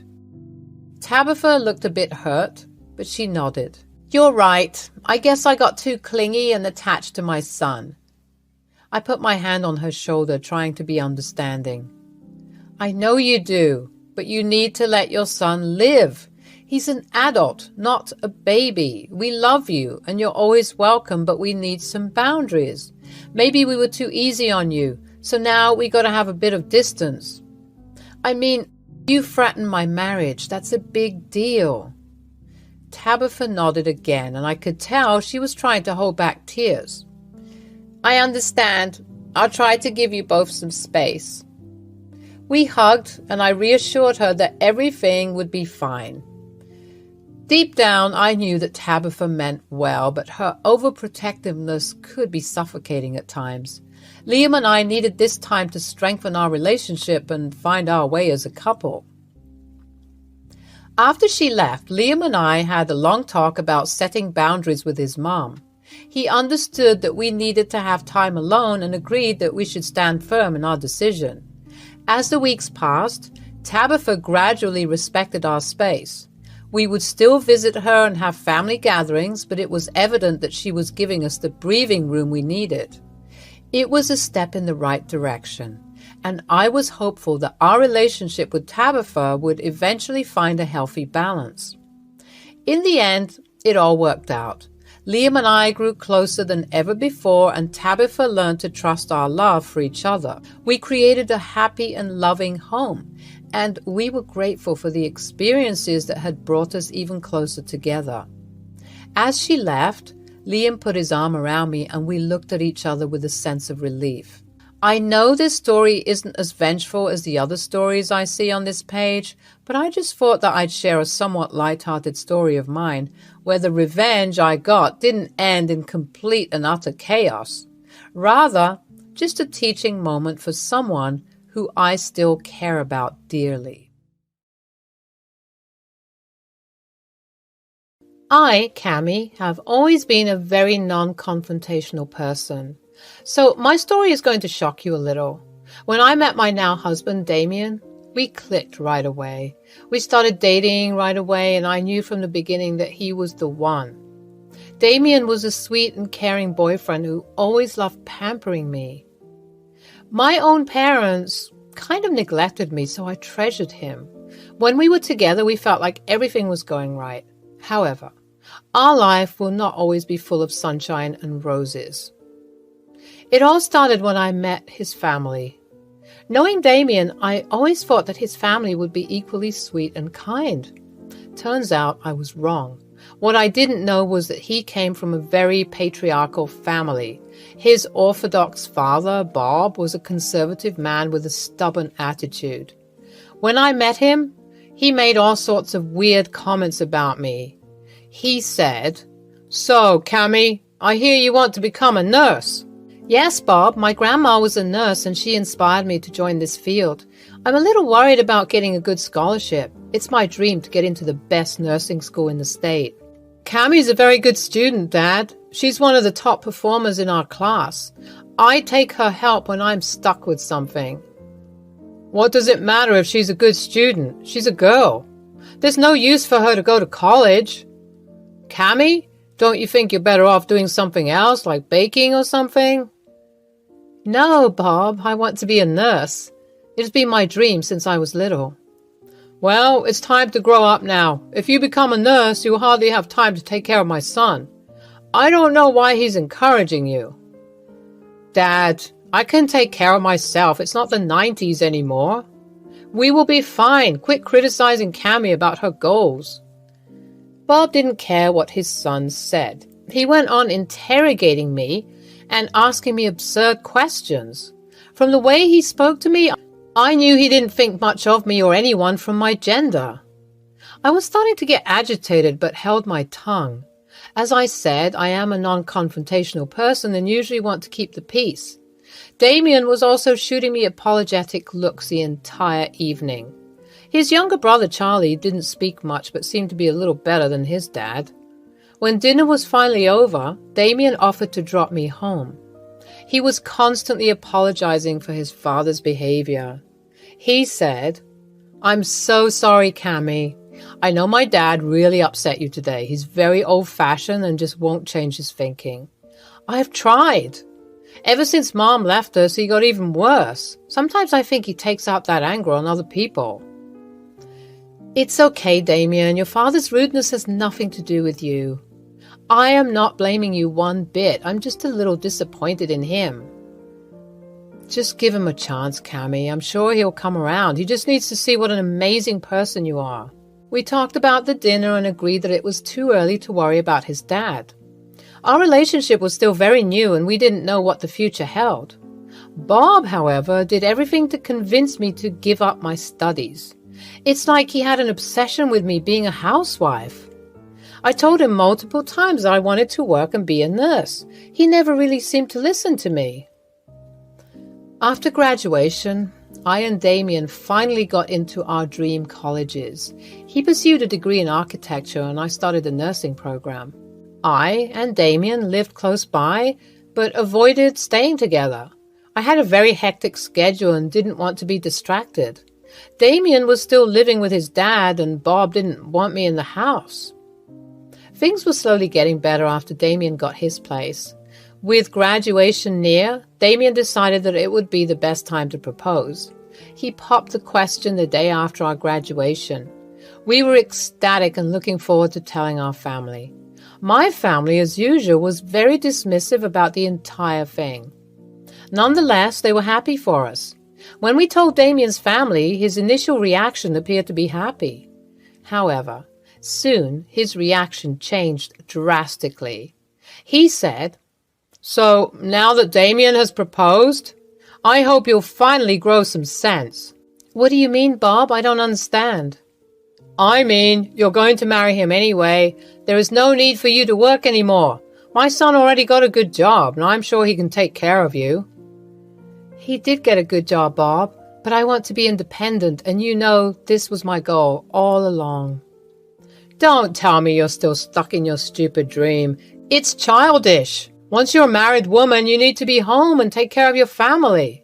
Tabitha looked a bit hurt, but she nodded. You're right. I guess I got too clingy and attached to my son. I put my hand on her shoulder, trying to be understanding. I know you do, but you need to let your son live. He's an adult, not a baby. We love you, and you're always welcome, but we need some boundaries. Maybe we were too easy on you, so now we got to have a bit of distance. I mean, you threatened my marriage. That's a big deal. Tabitha nodded again, and I could tell she was trying to hold back tears. I understand. I'll try to give you both some space. We hugged, and I reassured her that everything would be fine. Deep down, I knew that Tabitha meant well, but her overprotectiveness could be suffocating at times. Liam and I needed this time to strengthen our relationship and find our way as a couple. After she left, Liam and I had a long talk about setting boundaries with his mom. He understood that we needed to have time alone and agreed that we should stand firm in our decision. As the weeks passed, Tabitha gradually respected our space. We would still visit her and have family gatherings, but it was evident that she was giving us the breathing room we needed. It was a step in the right direction, and I was hopeful that our relationship with Tabitha would eventually find a healthy balance. In the end, it all worked out. Liam and I grew closer than ever before, and Tabitha learned to trust our love for each other. We created a happy and loving home, and we were grateful for the experiences that had brought us even closer together. As she left, Liam put his arm around me, and we looked at each other with a sense of relief. I know this story isn't as vengeful as the other stories I see on this page, but I just thought that I'd share a somewhat light-hearted story of mine, where the revenge I got didn't end in complete and utter chaos. Rather, just a teaching moment for someone who I still care about dearly. I, Cami, have always been a very non-confrontational person. So my story is going to shock you a little. When I met my now husband, Damien, we clicked right away. We started dating right away, and I knew from the beginning that he was the one. Damien was a sweet and caring boyfriend who always loved pampering me. My own parents kind of neglected me, so I treasured him. When we were together, we felt like everything was going right. However, our life will not always be full of sunshine and roses. It all started when I met his family. Knowing Damien, I always thought that his family would be equally sweet and kind. Turns out I was wrong. What I didn't know was that he came from a very patriarchal family. His Orthodox father, Bob, was a conservative man with a stubborn attitude. When I met him, he made all sorts of weird comments about me. He said, "So, Cami, I hear you want to become a nurse." "Yes, Bob, my grandma was a nurse and she inspired me to join this field. I'm a little worried about getting a good scholarship. It's my dream to get into the best nursing school in the state." "Cammie's a very good student, Dad. She's one of the top performers in our class. I take her help when I'm stuck with something." "What does it matter if she's a good student? She's a girl." There's no use for her to go to college. Cammy, don't you think you're better off doing something else, like baking or something? No, Bob, I want to be a nurse. It has been my dream since I was little. Well, it's time to grow up now. If you become a nurse, you'll hardly have time to take care of my son. I don't know why he's encouraging you. Dad, I can take care of myself. It's not the 90s anymore. We will be fine. Quit criticizing Cammy about her goals. Bob didn't care what his son said. He went on interrogating me and asking me absurd questions. From the way he spoke to me, I knew he didn't think much of me or anyone from my gender. I was starting to get agitated but held my tongue. As I said, I am a non-confrontational person and usually want to keep the peace. Damien was also shooting me apologetic looks the entire evening. His younger brother Charlie didn't speak much but seemed to be a little better than his dad. When dinner was finally over, Damien offered to drop me home. He was constantly apologizing for his father's behavior. He said, "I'm so sorry, Cammy. I know my dad really upset you today. He's very old-fashioned and just won't change his thinking. I've tried. Ever since Mom left us, he got even worse. Sometimes I think he takes out that anger on other people." It's okay, Damien. Your father's rudeness has nothing to do with you. I am not blaming you one bit. I'm just a little disappointed in him. Just give him a chance, Cammy. I'm sure he'll come around. He just needs to see what an amazing person you are. We talked about the dinner and agreed that it was too early to worry about his dad. Our relationship was still very new and we didn't know what the future held. Bob, however, did everything to convince me to give up my studies. It's like he had an obsession with me being a housewife. I told him multiple times that I wanted to work and be a nurse. He never really seemed to listen to me. After graduation, I and Damien finally got into our dream colleges. He pursued a degree in architecture and I started a nursing program. I and Damien lived close by, but avoided staying together. I had a very hectic schedule and didn't want to be distracted. Damien was still living with his dad and Bob didn't want me in the house. Things were slowly getting better after Damien got his place. With graduation near, Damien decided that it would be the best time to propose. He popped the question the day after our graduation. We were ecstatic and looking forward to telling our family. My family, as usual, was very dismissive about the entire thing. Nonetheless, they were happy for us. When we told Damien's family, his initial reaction appeared to be happy. However, soon his reaction changed drastically. He said, "So, now that Damien has proposed, I hope you'll finally grow some sense." What do you mean, Bob? I don't understand. I mean, you're going to marry him anyway. There is no need for you to work anymore. My son already got a good job, and I'm sure he can take care of you. He did get a good job, Bob, but I want to be independent, and you know this was my goal all along. Don't tell me you're still stuck in your stupid dream. It's childish. Once you're a married woman, you need to be home and take care of your family.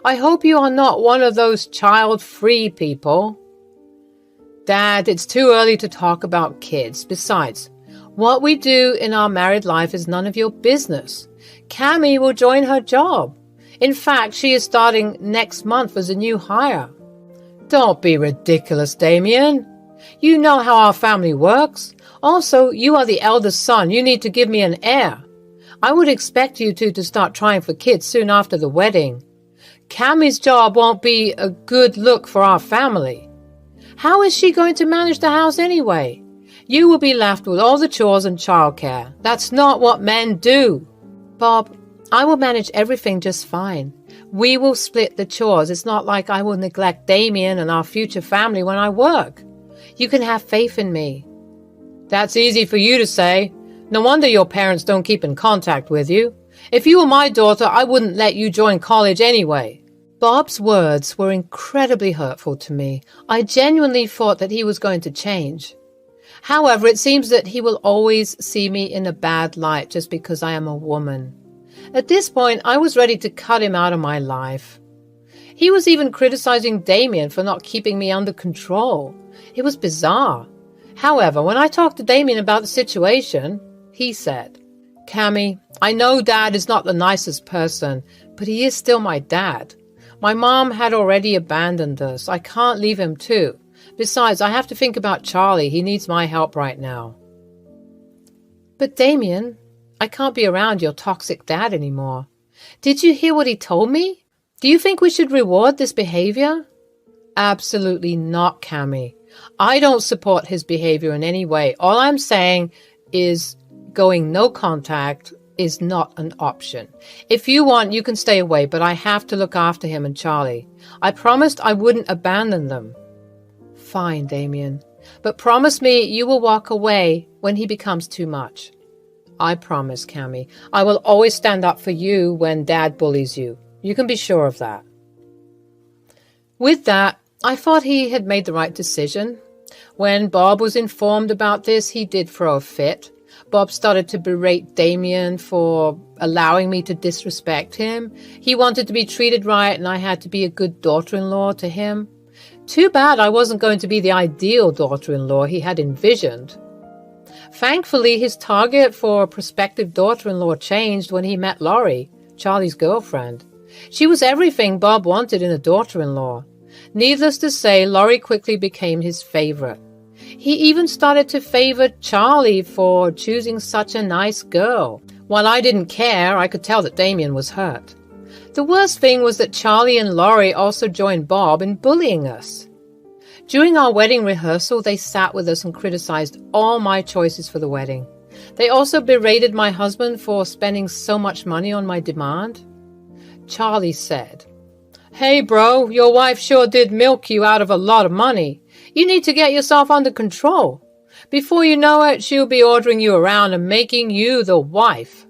I hope you are not one of those child-free people. Dad, it's too early to talk about kids. Besides, what we do in our married life is none of your business. Cammy will join her job. In fact, she is starting next month as a new hire. Don't be ridiculous, Damien. You know how our family works. Also, you are the eldest son. You need to give me an heir. I would expect you two to start trying for kids soon after the wedding. Cammy's job won't be a good look for our family. How is she going to manage the house anyway? You will be left with all the chores and childcare. That's not what men do. Bob, I will manage everything just fine. We will split the chores. It's not like I will neglect Damien and our future family when I work. You can have faith in me. That's easy for you to say. No wonder your parents don't keep in contact with you. If you were my daughter, I wouldn't let you join college anyway. Bob's words were incredibly hurtful to me. I genuinely thought that he was going to change. However, it seems that he will always see me in a bad light just because I am a woman. At this point, I was ready to cut him out of my life. He was even criticizing Damien for not keeping me under control. It was bizarre. However, when I talked to Damien about the situation, he said, "Cammy, I know Dad is not the nicest person, but he is still my dad. My mom had already abandoned us. I can't leave him too. Besides, I have to think about Charlie. He needs my help right now." "But Damien, I can't be around your toxic dad anymore. Did you hear what he told me? Do you think we should reward this behavior?" "Absolutely not, Cammy. I don't support his behavior in any way. All I'm saying is going no contact is not an option. If you want, you can stay away, but I have to look after him and Charlie. I promised I wouldn't abandon them." "Fine, Damien. But promise me you will walk away when he becomes too much." "I promise, Cammy. I will always stand up for you when Dad bullies you. You can be sure of that." With that, I thought he had made the right decision. When Bob was informed about this, he did throw a fit. Bob started to berate Damien for allowing me to disrespect him. He wanted to be treated right, and I had to be a good daughter-in-law to him. Too bad I wasn't going to be the ideal daughter-in-law he had envisioned. Thankfully, his target for a prospective daughter-in-law changed when he met Laurie, Charlie's girlfriend. She was everything Bob wanted in a daughter-in-law. Needless to say, Laurie quickly became his favorite. He even started to favor Charlie for choosing such a nice girl. While I didn't care, I could tell that Damien was hurt. The worst thing was that Charlie and Laurie also joined Bob in bullying us. During our wedding rehearsal, they sat with us and criticized all my choices for the wedding. They also berated my husband for spending so much money on my demand. Charlie said, "Hey bro, your wife sure did milk you out of a lot of money. You need to get yourself under control. Before you know it, she'll be ordering you around and making you the wife."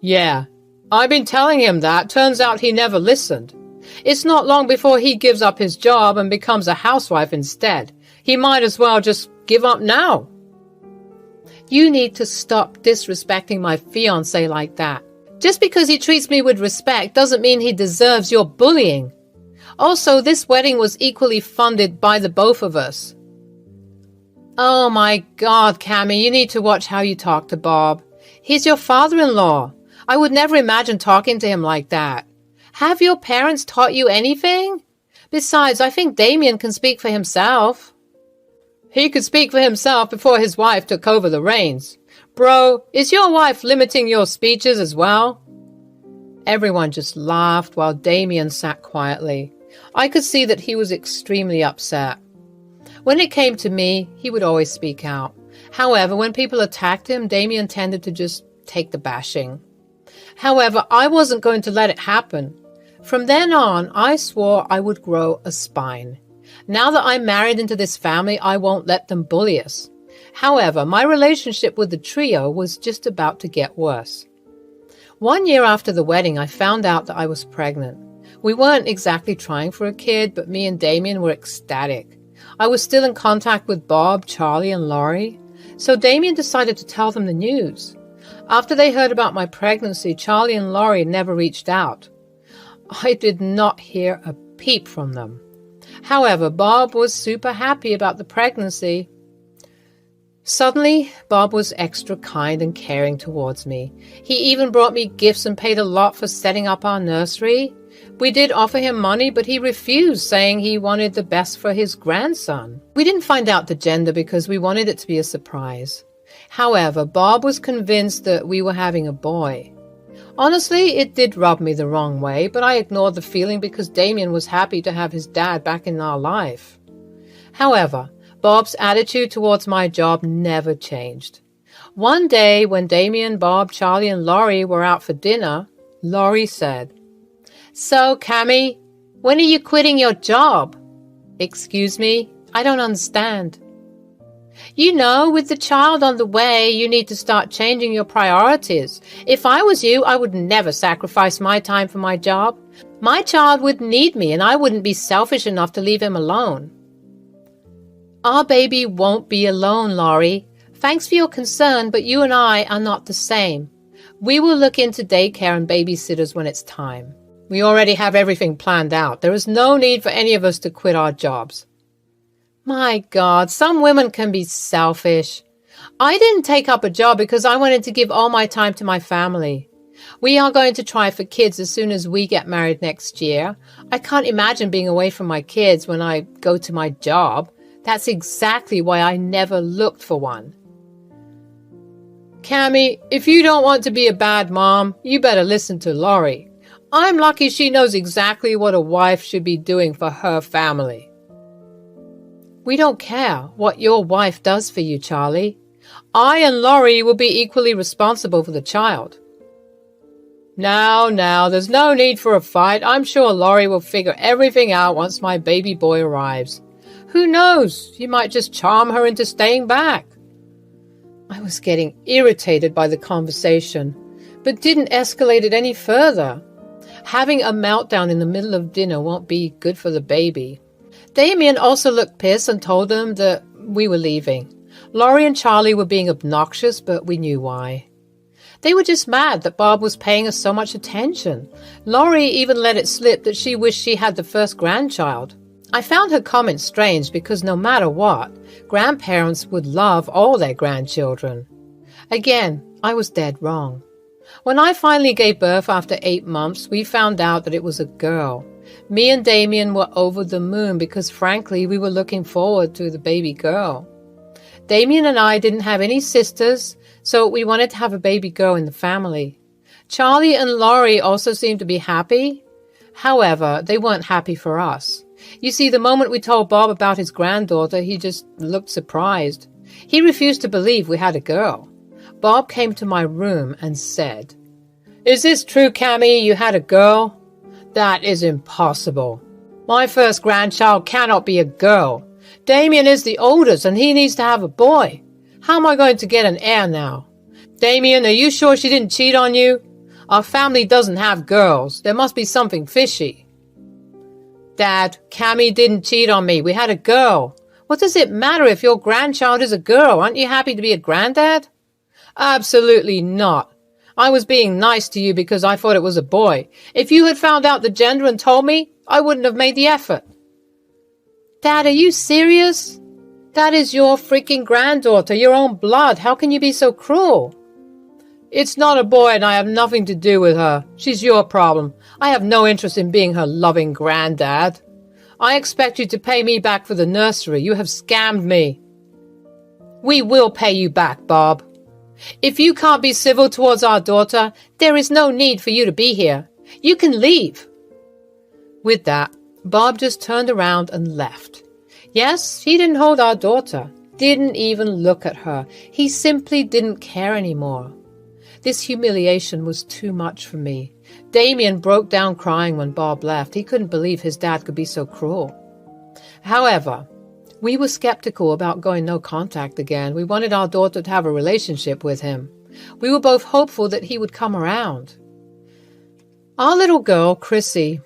"Yeah, I've been telling him that. Turns out he never listened. It's not long before he gives up his job and becomes a housewife instead. He might as well just give up now." "You need to stop disrespecting my fiancé like that. Just because he treats me with respect doesn't mean he deserves your bullying. Also, this wedding was equally funded by the both of us." "Oh my God, Cammy, you need to watch how you talk to Bob. He's your father-in-law. I would never imagine talking to him like that. Have your parents taught you anything? Besides, I think Damien can speak for himself." "He could speak for himself before his wife took over the reins. Bro, is your wife limiting your speeches as well?" Everyone just laughed while Damien sat quietly. I could see that he was extremely upset. When it came to me, he would always speak out. However, when people attacked him, Damien tended to just take the bashing. However, I wasn't going to let it happen. From then on, I swore I would grow a spine. Now that I'm married into this family, I won't let them bully us. However, my relationship with the trio was just about to get worse. 1 year after the wedding, I found out that I was pregnant. We weren't exactly trying for a kid, but me and Damien were ecstatic. I was still in contact with Bob, Charlie, and Laurie, so Damien decided to tell them the news. After they heard about my pregnancy, Charlie and Laurie never reached out. I did not hear a peep from them. However, Bob was super happy about the pregnancy. Suddenly, Bob was extra kind and caring towards me. He even brought me gifts and paid a lot for setting up our nursery. We did offer him money, but he refused, saying he wanted the best for his grandson. We didn't find out the gender because we wanted it to be a surprise. However, Bob was convinced that we were having a boy. Honestly, it did rub me the wrong way, but I ignored the feeling because Damien was happy to have his dad back in our life. However, Bob's attitude towards my job never changed. One day, when Damien, Bob, Charlie, and Laurie were out for dinner, Laurie said, "So, Cammy, when are you quitting your job?" "Excuse me? I don't understand." "You know, with the child on the way, you need to start changing your priorities. If I was you, I would never sacrifice my time for my job. My child would need me, and I wouldn't be selfish enough to leave him alone." "Our baby won't be alone, Laurie. Thanks for your concern, but you and I are not the same. We will look into daycare and babysitters when it's time." We already have everything planned out. There is no need for any of us to quit our jobs. My God, some women can be selfish. I didn't take up a job because I wanted to give all my time to my family. We are going to try for kids as soon as we get married next year. I can't imagine being away from my kids when I go to my job. That's exactly why I never looked for one. Cammy, if you don't want to be a bad mom, you better listen to Laurie. I'm lucky she knows exactly what a wife should be doing for her family. We don't care what your wife does for you, Charlie. I and Laurie will be equally responsible for the child. Now, there's no need for a fight. I'm sure Laurie will figure everything out once my baby boy arrives. Who knows? You might just charm her into staying back. I was getting irritated by the conversation, but didn't escalate it any further. Having a meltdown in the middle of dinner won't be good for the baby. Damien also looked pissed and told them that we were leaving. Laurie and Charlie were being obnoxious, but we knew why. They were just mad that Bob was paying us so much attention. Laurie even let it slip that she wished she had the first grandchild. I found her comment strange because no matter what, grandparents would love all their grandchildren. Again, I was dead wrong. When I finally gave birth after 8 months, we found out that it was a girl. Me and Damien were over the moon because, frankly, we were looking forward to the baby girl. Damien and I didn't have any sisters, so we wanted to have a baby girl in the family. Charlie and Laurie also seemed to be happy. However, they weren't happy for us. You see, the moment we told Bob about his granddaughter, he just looked surprised. He refused to believe we had a girl. Bob came to my room and said, "Is this true, Cammy, you had a girl?" "That is impossible. My first grandchild cannot be a girl. Damien is the oldest and he needs to have a boy. How am I going to get an heir now? Damien, are you sure she didn't cheat on you? Our family doesn't have girls. There must be something fishy." "Dad, Cammy didn't cheat on me. We had a girl. What does it matter if your grandchild is a girl? Aren't you happy to be a granddad?" "Absolutely not. I was being nice to you because I thought it was a boy. If you had found out the gender and told me, I wouldn't have made the effort." "Dad, are you serious? That is your freaking granddaughter, your own blood. How can you be so cruel?" "It's not a boy and I have nothing to do with her. She's your problem. I have no interest in being her loving granddad. I expect you to pay me back for the nursery. You have scammed me." "We will pay you back, Bob. If you can't be civil towards our daughter, there is no need for you to be here. You can leave." With that, Bob just turned around and left. Yes, he didn't hold our daughter, didn't even look at her. He simply didn't care anymore. This humiliation was too much for me. Damien broke down crying when Bob left. He couldn't believe his dad could be so cruel. However, we were skeptical about going no contact again. We wanted our daughter to have a relationship with him. We were both hopeful that he would come around. Our little girl, Chrissy,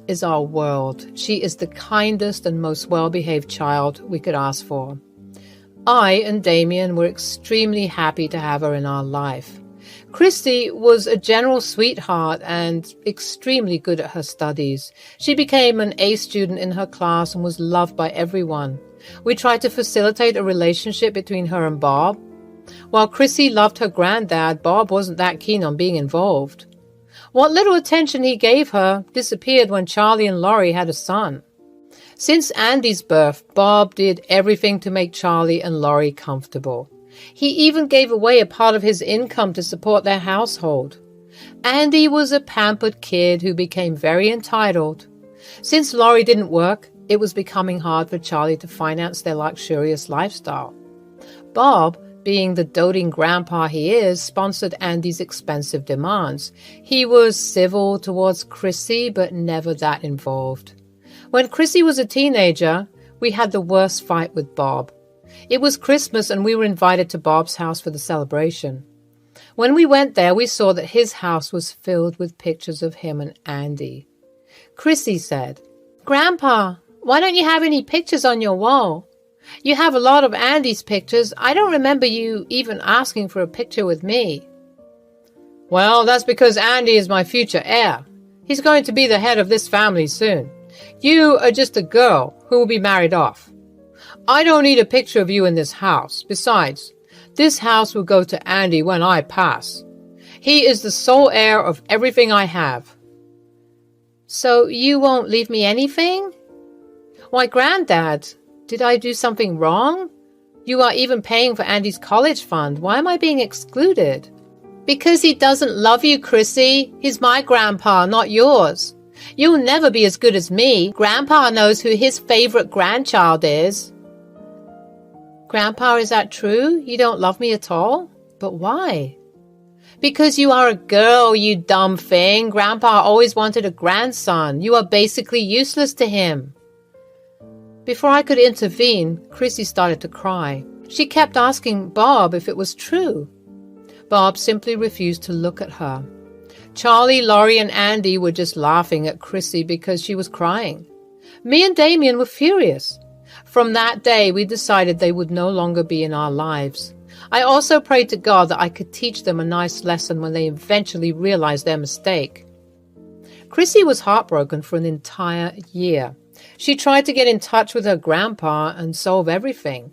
is our world. She is the kindest and most well-behaved child we could ask for. I and Damien were extremely happy to have her in our life. Christy was a general sweetheart and extremely good at her studies. She became an A student in her class and was loved by everyone. We tried to facilitate a relationship between her and Bob. While Chrissy loved her granddad, Bob wasn't that keen on being involved. What little attention he gave her disappeared when Charlie and Laurie had a son. Since Andy's birth, Bob did everything to make Charlie and Laurie comfortable. He even gave away a part of his income to support their household. Andy was a pampered kid who became very entitled. Since Laurie didn't work, it was becoming hard for Charlie to finance their luxurious lifestyle. Bob, being the doting grandpa he is, sponsored Andy's expensive demands. He was civil towards Chrissy, but never that involved. When Chrissy was a teenager, we had the worst fight with Bob. It was Christmas and we were invited to Bob's house for the celebration. When we went there, we saw that his house was filled with pictures of him and Andy. Chrissy said, "Grandpa, why don't you have any pictures on your wall? You have a lot of Andy's pictures. I don't remember you even asking for a picture with me." "Well, that's because Andy is my future heir. He's going to be the head of this family soon. You are just a girl who will be married off. I don't need a picture of you in this house. Besides, this house will go to Andy when I pass. He is the sole heir of everything I have." "So you won't leave me anything?" "Why, Granddad, did I do something wrong? You are even paying for Andy's college fund. Why am I being excluded?" "Because he doesn't love you, Chrissy. He's my grandpa, not yours. You'll never be as good as me. Grandpa knows who his favorite grandchild is." "Grandpa, is that true? You don't love me at all? But why?" "Because you are a girl, you dumb thing. Grandpa always wanted a grandson. You are basically useless to him." Before I could intervene, Chrissy started to cry. She kept asking Bob if it was true. Bob simply refused to look at her. Charlie, Laurie, and Andy were just laughing at Chrissy because she was crying. Me and Damien were furious. From that day, we decided they would no longer be in our lives. I also prayed to God that I could teach them a nice lesson when they eventually realized their mistake. Chrissy was heartbroken for an entire year. She tried to get in touch with her grandpa and solve everything.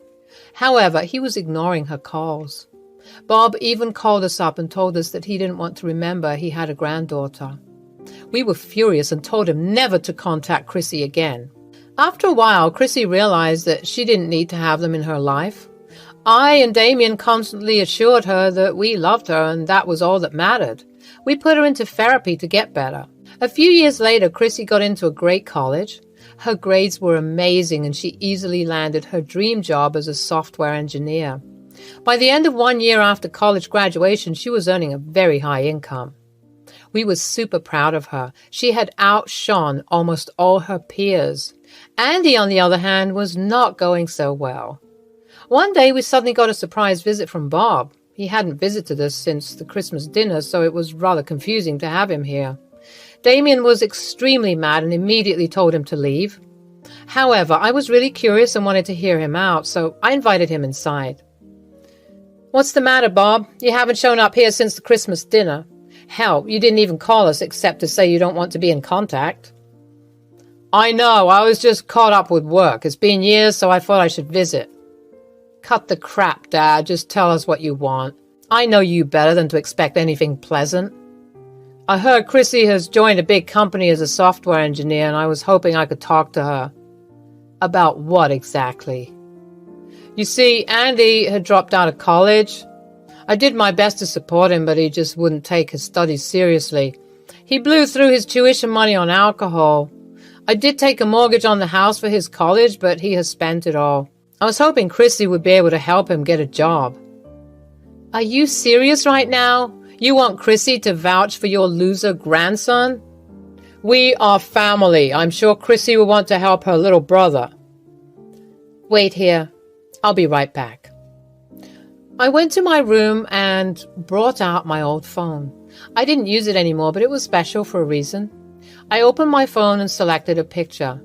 However, he was ignoring her calls. Bob even called us up and told us that he didn't want to remember he had a granddaughter. We were furious and told him never to contact Chrissy again. After a while, Chrissy realized that she didn't need to have them in her life. I and Damien constantly assured her that we loved her and that was all that mattered. We put her into therapy to get better. A few years later, Chrissy got into a great college. Her grades were amazing and she easily landed her dream job as a software engineer. By the end of 1 year after college graduation, she was earning a very high income. We were super proud of her. She had outshone almost all her peers. Andy, on the other hand, was not going so well. One day we suddenly got a surprise visit from Bob. He hadn't visited us since the Christmas dinner, so it was rather confusing to have him here. Damien was extremely mad and immediately told him to leave. However, I was really curious and wanted to hear him out, so I invited him inside. "What's the matter, Bob? You haven't shown up here since the Christmas dinner. Hell, you didn't even call us except to say you don't want to be in contact." "I know, I was just caught up with work. It's been years, so I thought I should visit." "Cut the crap, Dad. Just tell us what you want. I know you better than to expect anything pleasant." "I heard Chrissy has joined a big company as a software engineer, and I was hoping I could talk to her." "About what exactly?" "You see, Andy had dropped out of college. I did my best to support him, but he just wouldn't take his studies seriously. He blew through his tuition money on alcohol. I did take a mortgage on the house for his college, but he has spent it all. I was hoping Chrissy would be able to help him get a job." "Are you serious right now? You want Chrissy to vouch for your loser grandson?" "We are family. I'm sure Chrissy will want to help her little brother." "Wait here. I'll be right back." I went to my room and brought out my old phone. I didn't use it anymore, but it was special for a reason. I opened my phone and selected a picture.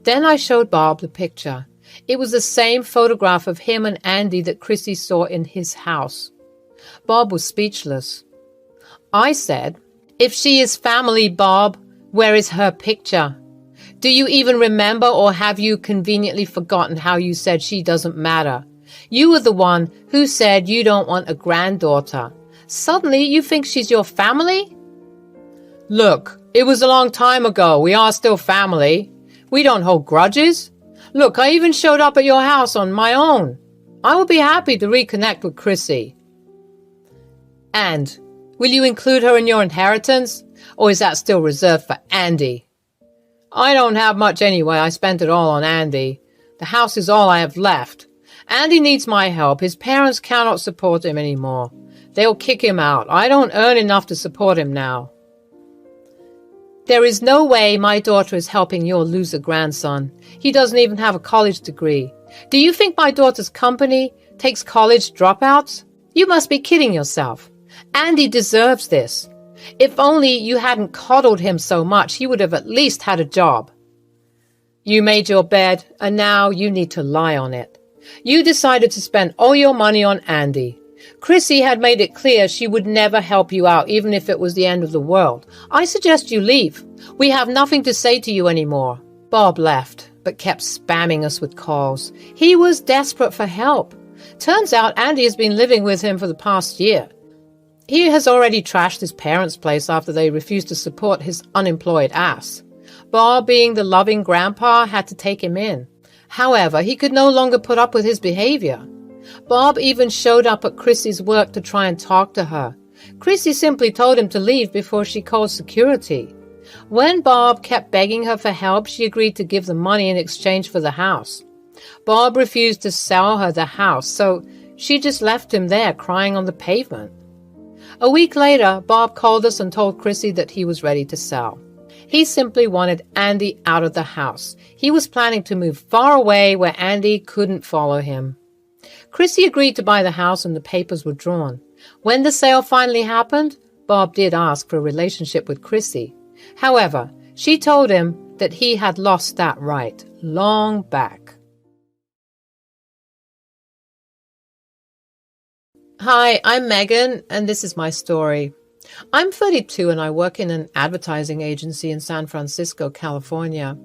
Then I showed Bob the picture. It was the same photograph of him and Andy that Chrissy saw in his house. Bob was speechless. I said, "If she is family, Bob, where is her picture? Do you even remember, or have you conveniently forgotten how you said she doesn't matter? You were the one who said you don't want a granddaughter. Suddenly you think she's your family?" "Look, it was a long time ago. We are still family. We don't hold grudges. Look, I even showed up at your house on my own. I will be happy to reconnect with Chrissy." "And will you include her in your inheritance, or is that still reserved for Andy?" "I don't have much anyway. I spent it all on Andy. The house is all I have left. Andy needs my help. His parents cannot support him anymore. They'll kick him out. I don't earn enough to support him now." "There is no way my daughter is helping your loser grandson. He doesn't even have a college degree. Do you think my daughter's company takes college dropouts? You must be kidding yourself. Andy deserves this. If only you hadn't coddled him so much, he would have at least had a job." "You made your bed, and now you need to lie on it. You decided to spend all your money on Andy. Chrissy had made it clear she would never help you out, even if it was the end of the world. I suggest you leave. We have nothing to say to you anymore. Bob left, but kept spamming us with calls. He was desperate for help. Turns out Andy has been living with him for the past year. He has already trashed his parents' place after they refused to support his unemployed ass. Bob, being the loving grandpa, had to take him in. However, he could no longer put up with his behavior. Bob even showed up at Chrissy's work to try and talk to her. Chrissy simply told him to leave before she called security. When Bob kept begging her for help, she agreed to give the money in exchange for the house. Bob refused to sell her the house, so she just left him there crying on the pavement. A week later, Bob called us and told Chrissy that he was ready to sell. He simply wanted Andy out of the house. He was planning to move far away where Andy couldn't follow him. Chrissy agreed to buy the house and the papers were drawn. When the sale finally happened, Bob did ask for a relationship with Chrissy. However, she told him that he had lost that right long back. Hi, I'm Megan, and this is my story. I'm 32 and I work in an advertising agency in San Francisco, California.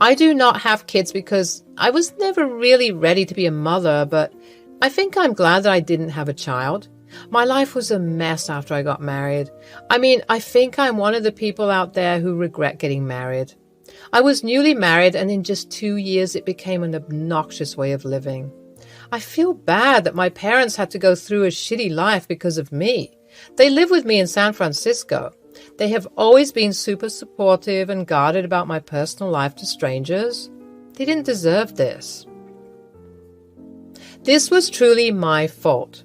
I do not have kids because I was never really ready to be a mother, but I think I'm glad that I didn't have a child. My life was a mess after I got married. I think I'm one of the people out there who regret getting married. I was newly married, and in just 2 years it became an obnoxious way of living. I feel bad that my parents had to go through a shitty life because of me. They live with me in San Francisco. They have always been super supportive and guarded about my personal life to strangers. They didn't deserve this. This was truly my fault.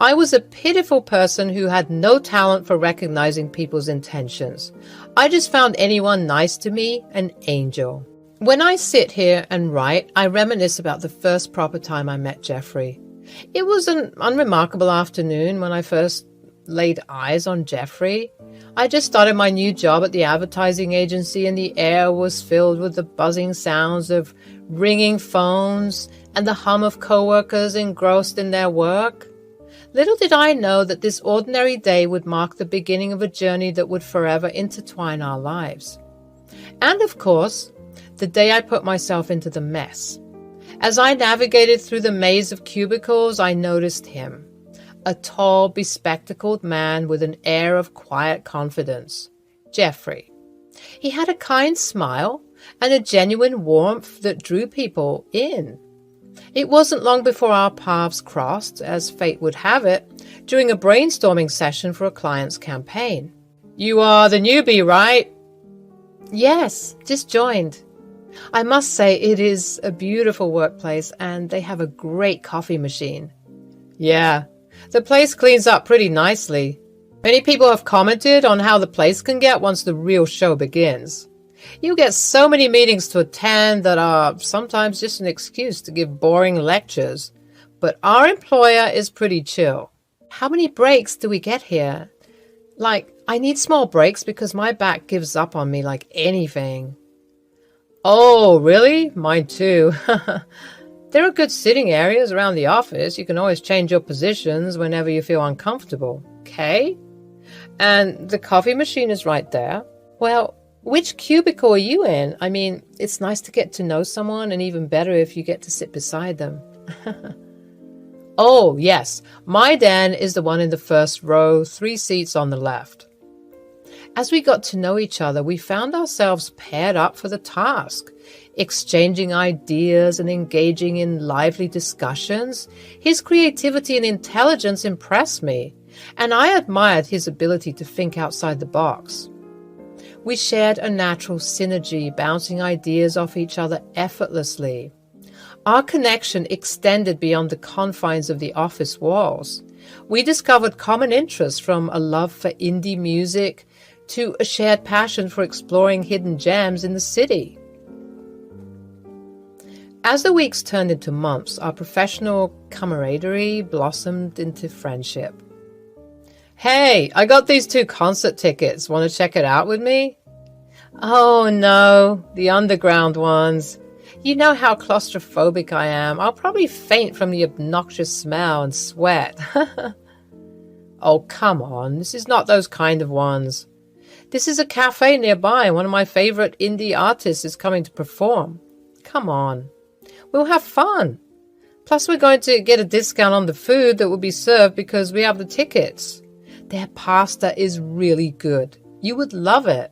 I was a pitiful person who had no talent for recognizing people's intentions. I just found anyone nice to me an angel. When I sit here and write, I reminisce about the first proper time I met Jeffrey. It was an unremarkable afternoon when I first laid eyes on Jeffrey. I just started my new job at the advertising agency, and the air was filled with the buzzing sounds of ringing phones and the hum of coworkers engrossed in their work. Little did I know that this ordinary day would mark the beginning of a journey that would forever intertwine our lives. And of course, the day I put myself into the mess. As I navigated through the maze of cubicles, I noticed him, a tall, bespectacled man with an air of quiet confidence. Jeffrey. He had a kind smile and a genuine warmth that drew people in. It wasn't long before our paths crossed, as fate would have it, during a brainstorming session for a client's campaign. "You are the newbie, right?" "Yes, just joined." I must say it is a beautiful workplace and they have a great coffee machine. "Yeah, the place cleans up pretty nicely. Many people have commented on how the place can get once the real show begins. You get so many meetings to attend that are sometimes just an excuse to give boring lectures. But our employer is pretty chill." "How many breaks do we get here?" I need small breaks because my back gives up on me like anything." "Oh, really? Mine too." "There are good sitting areas around the office. You can always change your positions whenever you feel uncomfortable." "Okay. And the coffee machine is right there." "Well, which cubicle are you in? It's nice to get to know someone, and even better if you get to sit beside them." "Oh, yes. My den is the one in the first row, 3 seats on the left." As we got to know each other, we found ourselves paired up for the task, exchanging ideas and engaging in lively discussions. His creativity and intelligence impressed me, and I admired his ability to think outside the box. We shared a natural synergy, bouncing ideas off each other effortlessly. Our connection extended beyond the confines of the office walls. We discovered common interests, from a love for indie music to a shared passion for exploring hidden gems in the city. As the weeks turned into months, our professional camaraderie blossomed into friendship. "Hey, I got these 2 concert tickets. Want to check it out with me?" "Oh no, the underground ones." You know how claustrophobic I am. I'll probably faint from the obnoxious smell and sweat. Oh, come on. This is not those kind of ones. This is a cafe nearby. One of my favorite indie artists is coming to perform. Come on. We'll have fun. Plus, we're going to get a discount on the food that will be served because we have the tickets. Their pasta is really good. You would love it.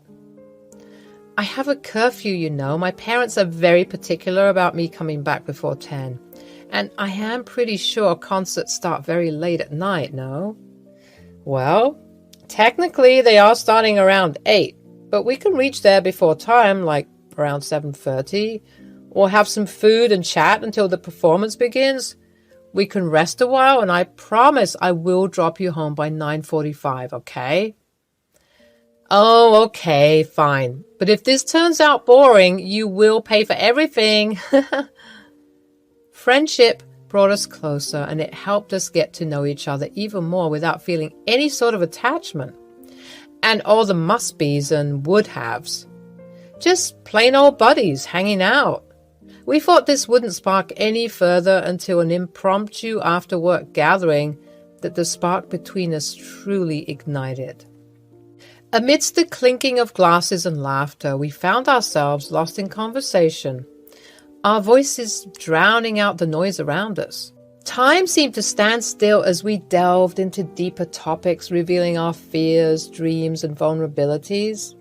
I have a curfew, you know. My parents are very particular about me coming back before 10. And I am pretty sure concerts start very late at night, no? Well, technically they are starting around 8, but we can reach there before time, like around 7:30, or have some food and chat until the performance begins. We can rest a while, and I promise I will drop you home by 9:45, okay? Oh, okay, fine. But if this turns out boring, you will pay for everything. Friendship brought us closer, and it helped us get to know each other even more without feeling any sort of attachment. And all the must-be's and would-haves. Just plain old buddies hanging out. We thought this wouldn't spark any further until an impromptu after-work gathering that the spark between us truly ignited. Amidst the clinking of glasses and laughter, we found ourselves lost in conversation, our voices drowning out the noise around us. Time seemed to stand still as we delved into deeper topics, revealing our fears, dreams, and vulnerabilities.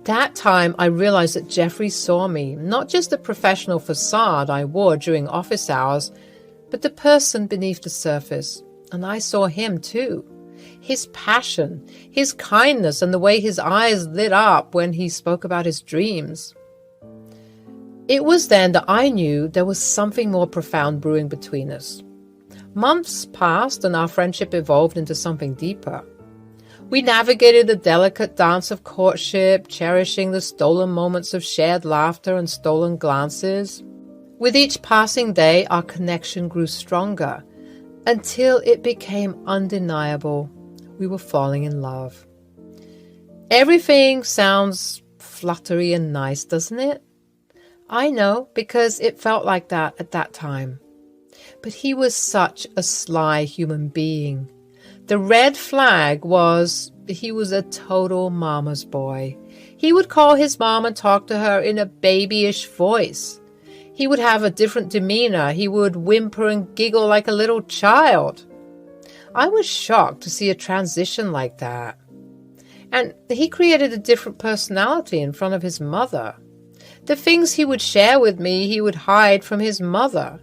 That time, I realized that Jeffrey saw me, not just the professional facade I wore during office hours, but the person beneath the surface. And I saw him too. His passion, his kindness, and the way his eyes lit up when he spoke about his dreams. It was then that I knew there was something more profound brewing between us. Months passed and our friendship evolved into something deeper. We navigated the delicate dance of courtship, cherishing the stolen moments of shared laughter and stolen glances. With each passing day, our connection grew stronger, until it became undeniable. We were falling in love. Everything sounds fluttery and nice, doesn't it? I know, because it felt like that at that time. But he was such a sly human being. The red flag was he was a total mama's boy. He would call his mom and talk to her in a babyish voice. He would have a different demeanor. He would whimper and giggle like a little child. I was shocked to see a transition like that. And he created a different personality in front of his mother. The things he would share with me, he would hide from his mother.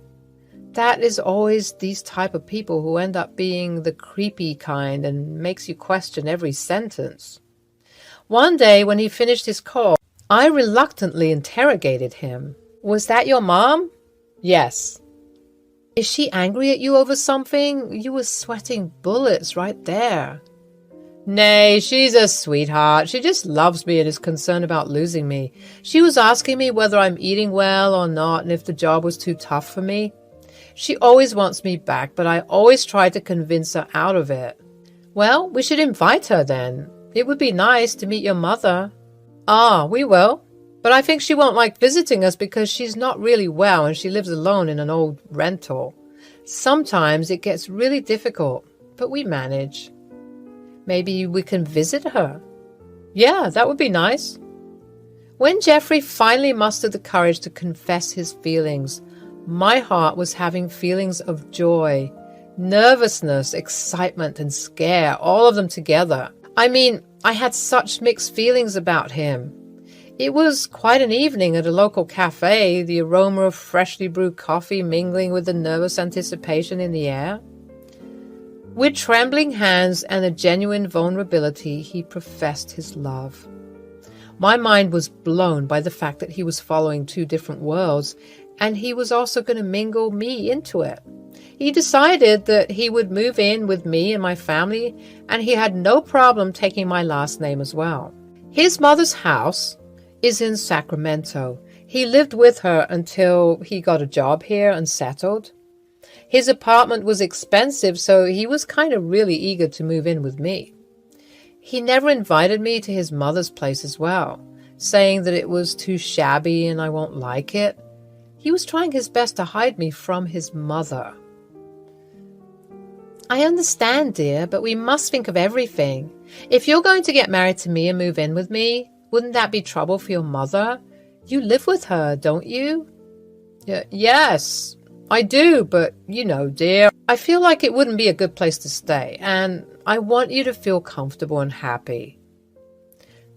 That is always these type of people who end up being the creepy kind and makes you question every sentence. One day when he finished his call, I reluctantly interrogated him. Was that your mom? Yes. Is she angry at you over something? You were sweating bullets right there. Nay, she's a sweetheart. She just loves me and is concerned about losing me. She was asking me whether I'm eating well or not and if the job was too tough for me. She always wants me back, but I always try to convince her out of it. Well, we should invite her then. It would be nice to meet your mother. Ah, we will. But I think she won't like visiting us because she's not really well and she lives alone in an old rental. Sometimes it gets really difficult, but we manage. Maybe we can visit her. Yeah, that would be nice. When Jeffrey finally mustered the courage to confess his feelings, my heart was having feelings of joy, nervousness, excitement, and scare, all of them together. I mean, I had such mixed feelings about him. It was quite an evening at a local cafe, the aroma of freshly brewed coffee mingling with the nervous anticipation in the air. With trembling hands and a genuine vulnerability, he professed his love. My mind was blown by the fact that he was following two different worlds, and he was also going to mingle me into it. He decided that he would move in with me and my family, and he had no problem taking my last name as well. His mother's house is in Sacramento. He lived with her until he got a job here and settled. His apartment was expensive, so he was kind of really eager to move in with me. He never invited me to his mother's place as well, saying that it was too shabby and I won't like it. He was trying his best to hide me from his mother. I understand, dear, but we must think of everything. If you're going to get married to me and move in with me, wouldn't that be trouble for your mother? You live with her, don't you? Yes, I do, but dear, I feel like it wouldn't be a good place to stay, and I want you to feel comfortable and happy.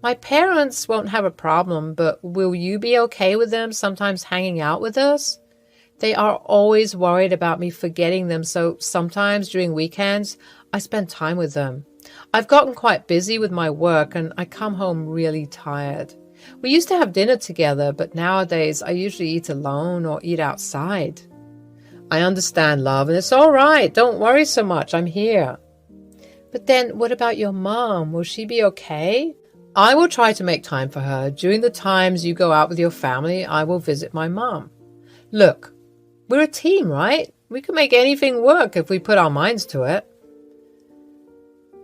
My parents won't have a problem, but will you be okay with them sometimes hanging out with us? They are always worried about me forgetting them, so sometimes during weekends, I spend time with them. I've gotten quite busy with my work, and I come home really tired. We used to have dinner together, but nowadays I usually eat alone or eat outside. I understand, love, and it's all right. Don't worry so much. I'm here. But then what about your mom? Will she be okay? I will try to make time for her. During the times you go out with your family, I will visit my mom. Look, we're a team, right? We can make anything work if we put our minds to it.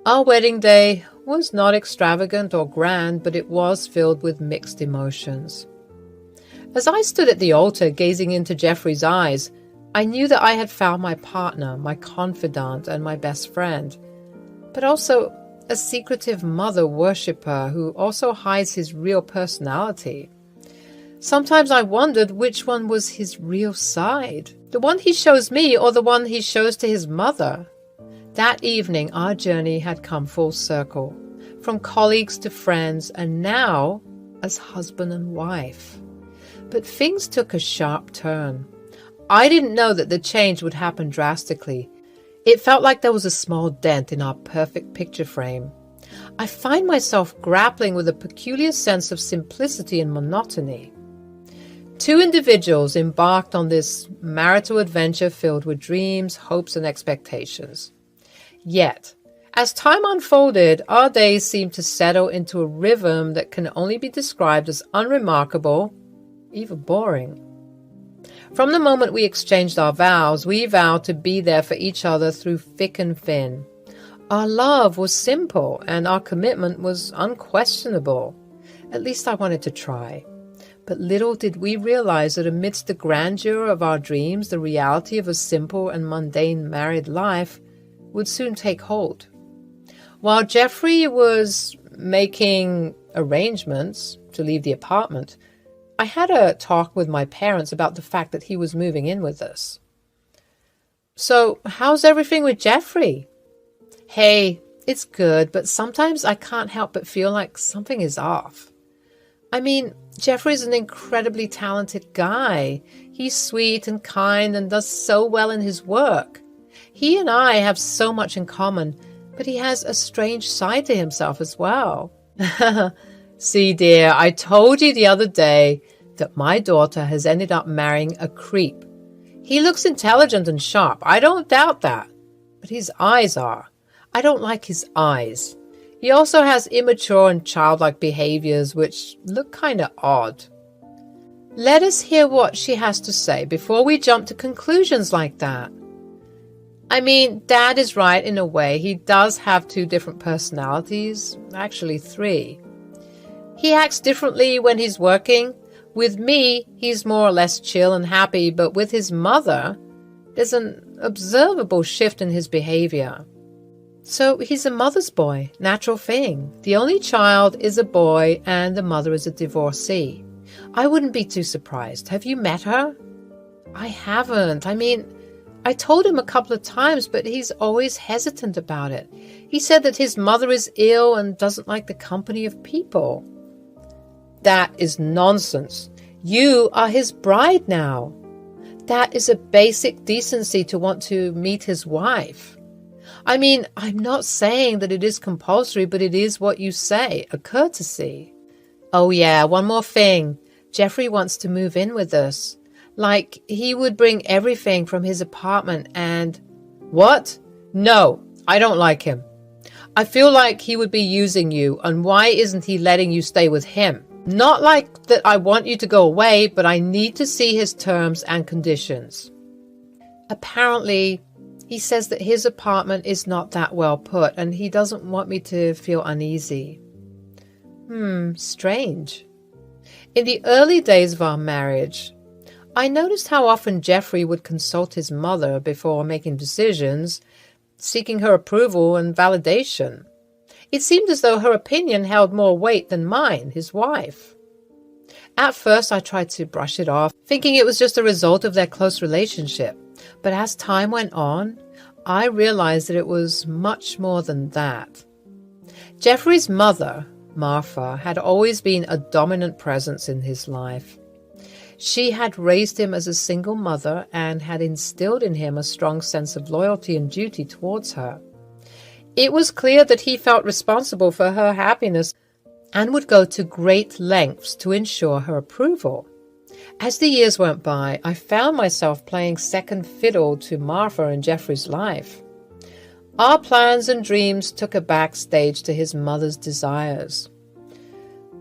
Our wedding day was not extravagant or grand, but it was filled with mixed emotions. As I stood at the altar gazing into Jeffrey's eyes, I knew that I had found my partner, my confidant, and my best friend, but also a secretive mother worshipper who also hides his real personality. Sometimes I wondered which one was his real side, the one he shows me or the one he shows to his mother. That evening, our journey had come full circle, from colleagues to friends, and now as husband and wife. But things took a sharp turn. I didn't know that the change would happen drastically. It felt like there was a small dent in our perfect picture frame. I find myself grappling with a peculiar sense of simplicity and monotony. Two individuals embarked on this marital adventure filled with dreams, hopes, and expectations. Yet, as time unfolded, our days seemed to settle into a rhythm that can only be described as unremarkable, even boring. From the moment we exchanged our vows, we vowed to be there for each other through thick and thin. Our love was simple, and our commitment was unquestionable. At least I wanted to try. But little did we realize that amidst the grandeur of our dreams, the reality of a simple and mundane married life would soon take hold. While Jeffrey was making arrangements to leave the apartment, I had a talk with my parents about the fact that he was moving in with us. So, how's everything with Jeffrey? Hey, it's good, but sometimes I can't help but feel like something is off. I mean, Jeffrey's an incredibly talented guy. He's sweet and kind and does so well in his work. He and I have so much in common, but he has a strange side to himself as well. See, dear, I told you the other day that my daughter has ended up marrying a creep. He looks intelligent and sharp. I don't doubt that. But his eyes are. I don't like his eyes. He also has immature and childlike behaviors which look kind of odd. Let us hear what she has to say before we jump to conclusions like that. I mean, Dad is right in a way. He does have two different personalities, actually three. He acts differently when he's working. With me, he's more or less chill and happy, but with his mother, there's an observable shift in his behavior. So he's a mother's boy, natural thing. The only child is a boy and the mother is a divorcee. I wouldn't be too surprised. Have you met her? I haven't. I mean, I told him a couple of times, but he's always hesitant about it. He said that his mother is ill and doesn't like the company of people. That is nonsense. You are his bride now. That is a basic decency to want to meet his wife. I mean, I'm not saying that it is compulsory, but it is what you say, a courtesy. Oh yeah, one more thing. Jeffrey wants to move in with us. Like, he would bring everything from his apartment and... What? No, I don't like him. I feel like he would be using you, and why isn't he letting you stay with him? Not like that I want you to go away, but I need to see his terms and conditions. Apparently, he says that his apartment is not that well put, and he doesn't want me to feel uneasy. Strange. In the early days of our marriage, I noticed how often Jeffrey would consult his mother before making decisions, seeking her approval and validation. It seemed as though her opinion held more weight than mine, his wife. At first, I tried to brush it off, thinking it was just a result of their close relationship. But as time went on, I realized that it was much more than that. Jeffrey's mother, Martha, had always been a dominant presence in his life. She had raised him as a single mother and had instilled in him a strong sense of loyalty and duty towards her. It was clear that he felt responsible for her happiness and would go to great lengths to ensure her approval. As the years went by, I found myself playing second fiddle to Martha in Jeffrey's life. Our plans and dreams took a backstage to his mother's desires.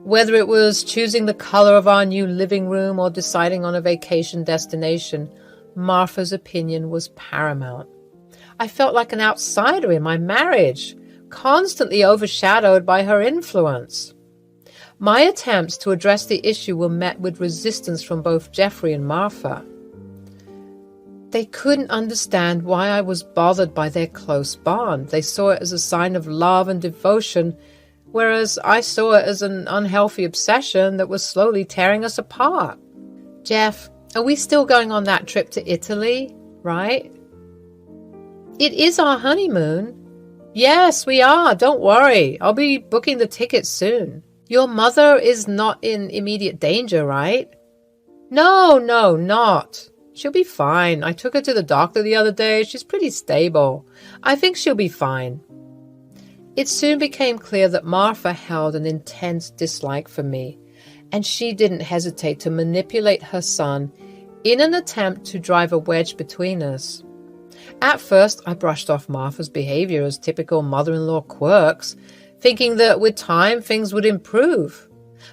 Whether it was choosing the color of our new living room or deciding on a vacation destination, Martha's opinion was paramount. I felt like an outsider in my marriage, constantly overshadowed by her influence. My attempts to address the issue were met with resistance from both Jeffrey and Martha. They couldn't understand why I was bothered by their close bond. They saw it as a sign of love and devotion, whereas I saw it as an unhealthy obsession that was slowly tearing us apart. Jeff, are we still going on that trip to Italy, right? It is our honeymoon. Yes, we are. Don't worry. I'll be booking the tickets soon. Your mother is not in immediate danger, right? No, not. She'll be fine. I took her to the doctor the other day. She's pretty stable. I think she'll be fine. It soon became clear that Martha held an intense dislike for me, and she didn't hesitate to manipulate her son in an attempt to drive a wedge between us. At first, I brushed off Martha's behavior as typical mother-in-law quirks, thinking that with time things would improve.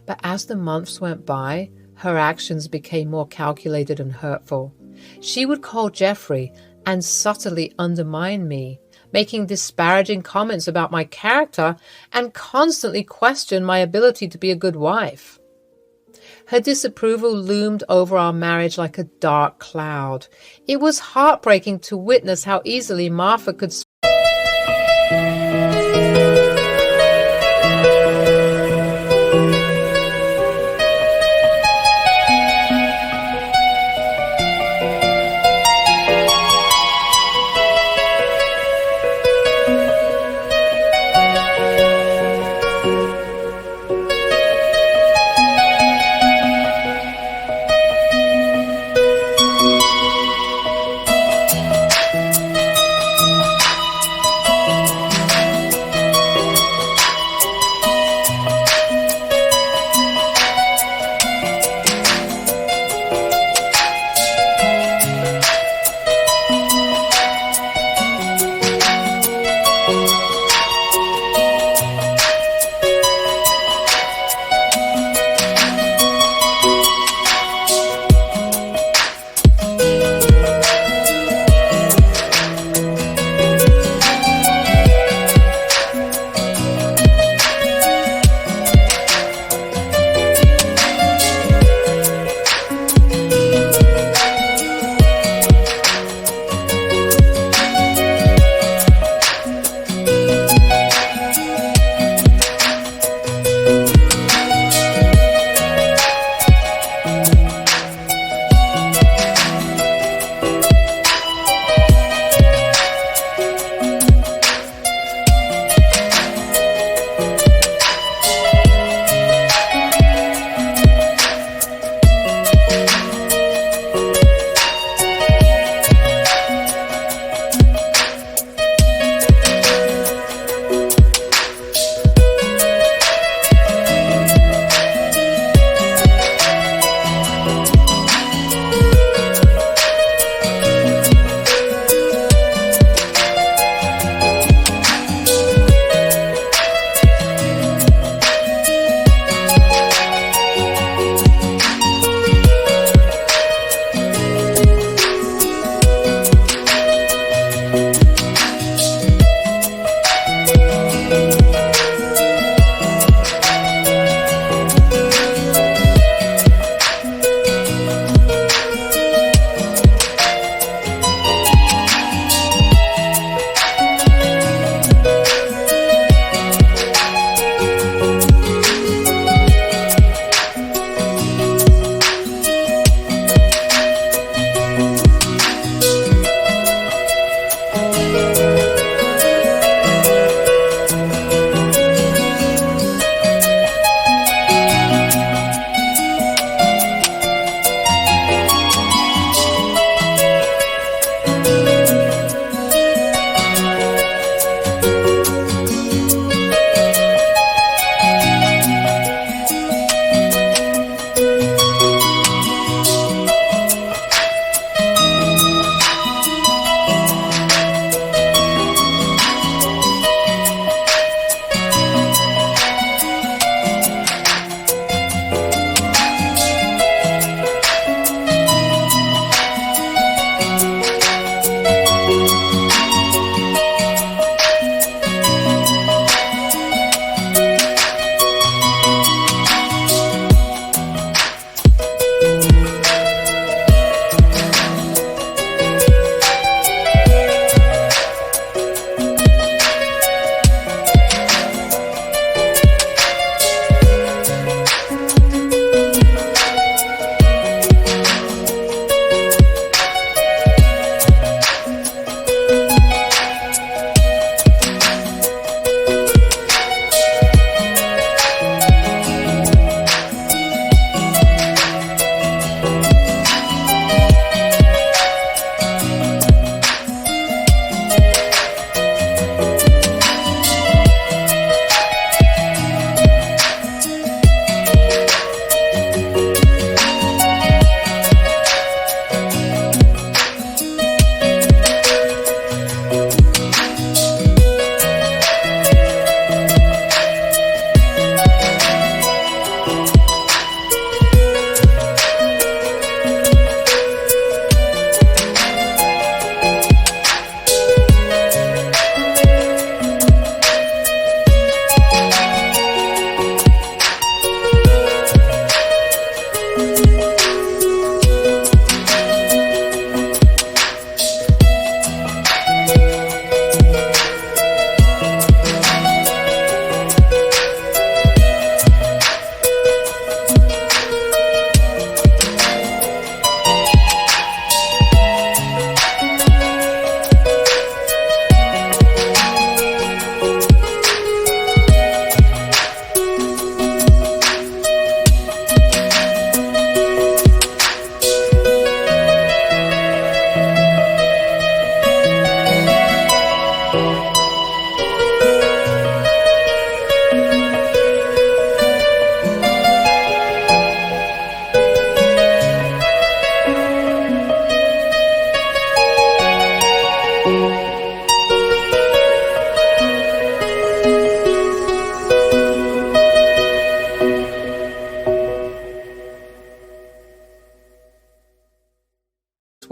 But as the months went by, her actions became more calculated and hurtful. She would call Jeffrey and subtly undermine me, making disparaging comments about my character and constantly question my ability to be a good wife. Her disapproval loomed over our marriage like a dark cloud. It was heartbreaking to witness how easily Martha could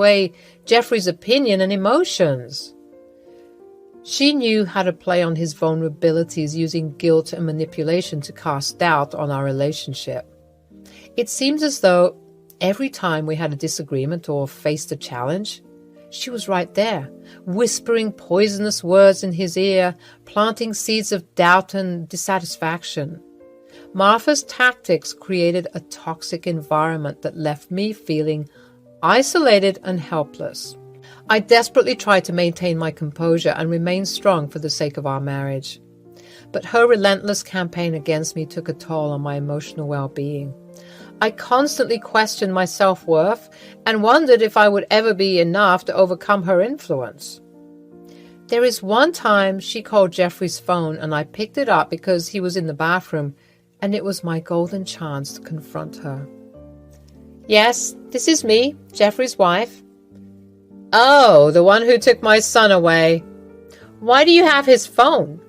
sway Jeffrey's opinion and emotions. She knew how to play on his vulnerabilities using guilt and manipulation to cast doubt on our relationship. It seemed as though every time we had a disagreement or faced a challenge, she was right there, whispering poisonous words in his ear, planting seeds of doubt and dissatisfaction. Martha's tactics created a toxic environment that left me feeling isolated and helpless. I desperately tried to maintain my composure and remain strong for the sake of our marriage. But her relentless campaign against me took a toll on my emotional well-being. I constantly questioned my self-worth and wondered if I would ever be enough to overcome her influence. There is one time she called Jeffrey's phone and I picked it up because he was in the bathroom, and it was my golden chance to confront her. "Yes, this is me, Jeffrey's wife." "Oh, the one who took my son away. Why do you have his phone?"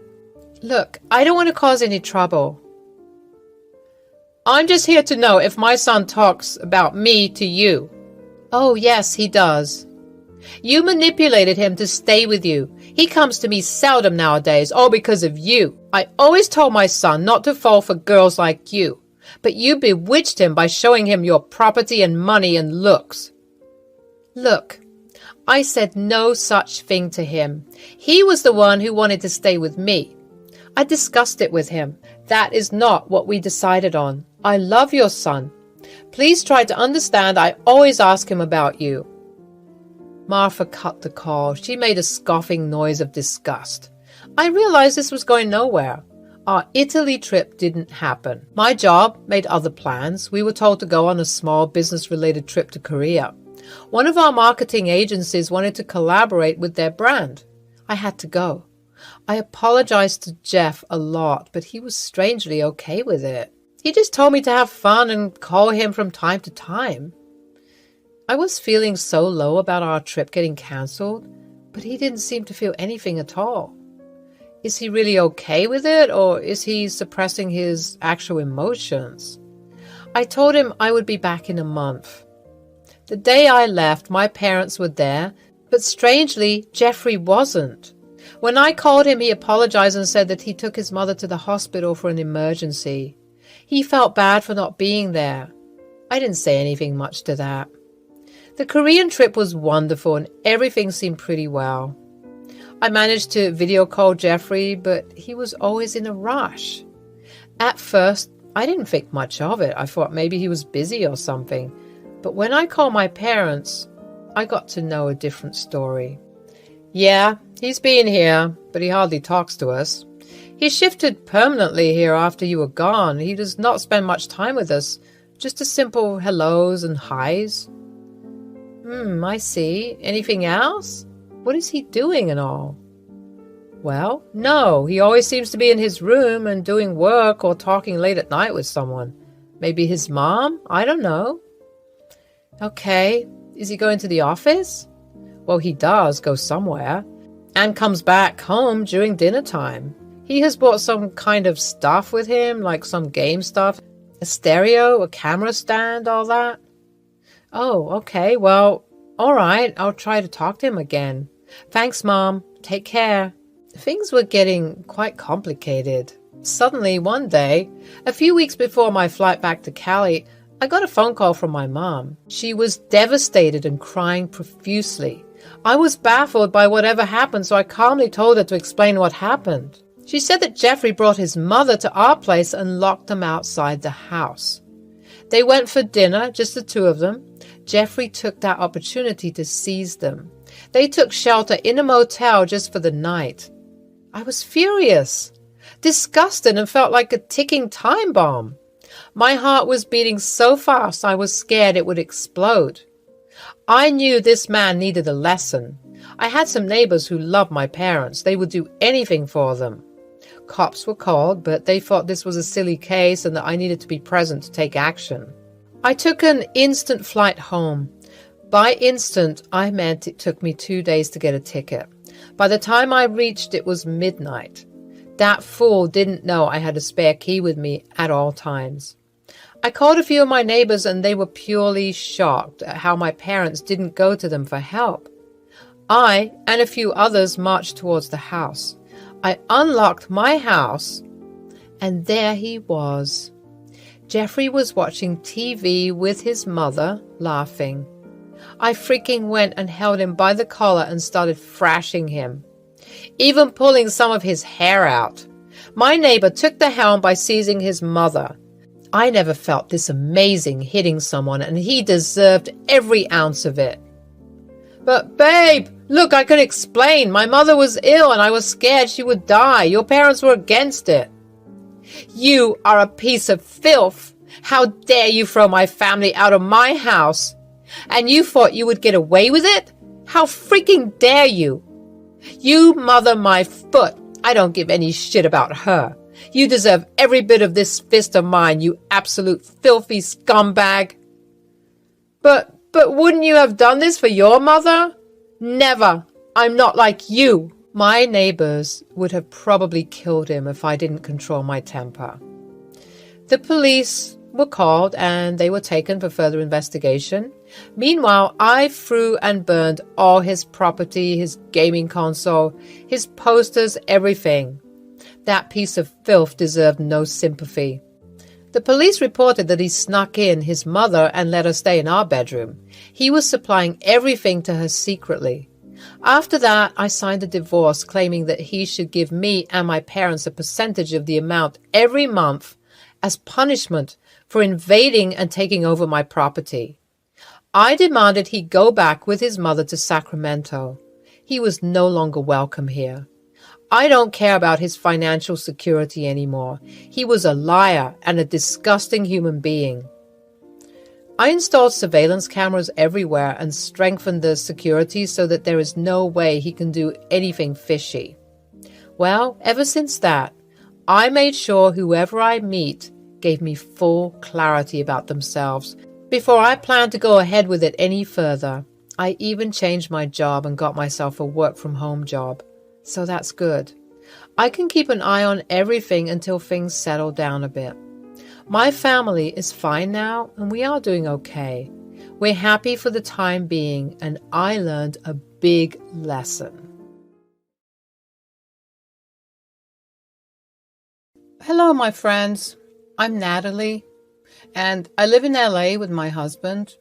"Look, I don't want to cause any trouble. I'm just here to know if my son talks about me to you." "Oh, yes, he does." "You manipulated him to stay with you. He comes to me seldom nowadays, all because of you. I always told my son not to fall for girls like you, but you bewitched him by showing him your property and money and looks." "Look, I said no such thing to him. He was the one who wanted to stay with me. I discussed it with him. That is not what we decided on. I love your son. Please try to understand I always ask him about you." Martha cut the call. She made a scoffing noise of disgust. I realized this was going nowhere. Our Italy trip didn't happen. My job made other plans. We were told to go on a small business-related trip to Korea. One of our marketing agencies wanted to collaborate with their brand. I had to go. I apologized to Jeff a lot, but he was strangely okay with it. He just told me to have fun and call him from time to time. I was feeling so low about our trip getting cancelled, but he didn't seem to feel anything at all. Is he really okay with it, or is he suppressing his actual emotions? I told him I would be back in a month. The day I left, my parents were there, but strangely, Jeffrey wasn't. When I called him, he apologized and said that he took his mother to the hospital for an emergency. He felt bad for not being there. I didn't say anything much to that. The Korean trip was wonderful and everything seemed pretty well. I managed to video call Jeffrey, but he was always in a rush. At first, I didn't think much of it. I thought maybe he was busy or something. But when I called my parents, I got to know a different story. "Yeah, he's been here, but he hardly talks to us. He shifted permanently here after you were gone. He does not spend much time with us, just a simple hellos and highs." I see. Anything else? What is he doing and all?" "Well, no, he always seems to be in his room and doing work or talking late at night with someone. Maybe his mom? I don't know." "Okay. Is he going to the office?" "Well, he does go somewhere and comes back home during dinner time. He has brought some kind of stuff with him, like some game stuff, a stereo, a camera stand, all that." "Oh, okay. Well, all right. I'll try to talk to him again. Thanks, Mom. Take care." Things were getting quite complicated. Suddenly, one day, a few weeks before my flight back to Cali, I got a phone call from my mom. She was devastated and crying profusely. I was baffled by whatever happened, so I calmly told her to explain what happened. She said that Jeffrey brought his mother to our place and locked them outside the house. They went for dinner, just the two of them. Jeffrey took that opportunity to seize them. They took shelter in a motel just for the night. I was furious, disgusted, and felt like a ticking time bomb. My heart was beating so fast I was scared it would explode. I knew this man needed a lesson. I had some neighbors who loved my parents. They would do anything for them. Cops were called, but they thought this was a silly case and that I needed to be present to take action. I took an instant flight home. By instant, I meant it took me 2 days to get a ticket. By the time I reached, it was midnight. That fool didn't know I had a spare key with me at all times. I called a few of my neighbors and they were purely shocked at how my parents didn't go to them for help. I and a few others marched towards the house. I unlocked my house, and there he was. Jeffrey was watching TV with his mother, laughing. I freaking went and held him by the collar and started thrashing him, even pulling some of his hair out. My neighbor took the helm by seizing his mother. I never felt this amazing hitting someone, and he deserved every ounce of it. But babe, look, I can explain. My mother was ill and I was scared she would die. Your parents were against it. You are a piece of filth. How dare you throw my family out of my house? And you thought you would get away with it? How freaking dare you? You mother my foot. I don't give any shit about her. You deserve every bit of this fist of mine, you absolute filthy scumbag. But wouldn't you have done this for your mother? Never. I'm not like you. My neighbors would have probably killed him if I didn't control my temper. The police were called and they were taken for further investigation. Meanwhile, I threw and burned all his property, his gaming console, his posters, everything. That piece of filth deserved no sympathy. The police reported that he snuck in his mother and let her stay in our bedroom. He was supplying everything to her secretly. After that, I signed a divorce claiming that he should give me and my parents a percentage of the amount every month as punishment for invading and taking over my property. I demanded he go back with his mother to Sacramento. He was no longer welcome here. I don't care about his financial security anymore. He was a liar and a disgusting human being. I installed surveillance cameras everywhere and strengthened the security so that there is no way he can do anything fishy. Well, ever since that, I made sure whoever I meet gave me full clarity about themselves before I planned to go ahead with it any further. I even changed my job and got myself a work-from-home job. So that's good. I can keep an eye on everything until things settle down a bit. My family is fine now, and we are doing okay. We're happy for the time being, and I learned a big lesson. Hello, my friends. I'm Natalie, and I live in LA with my husband.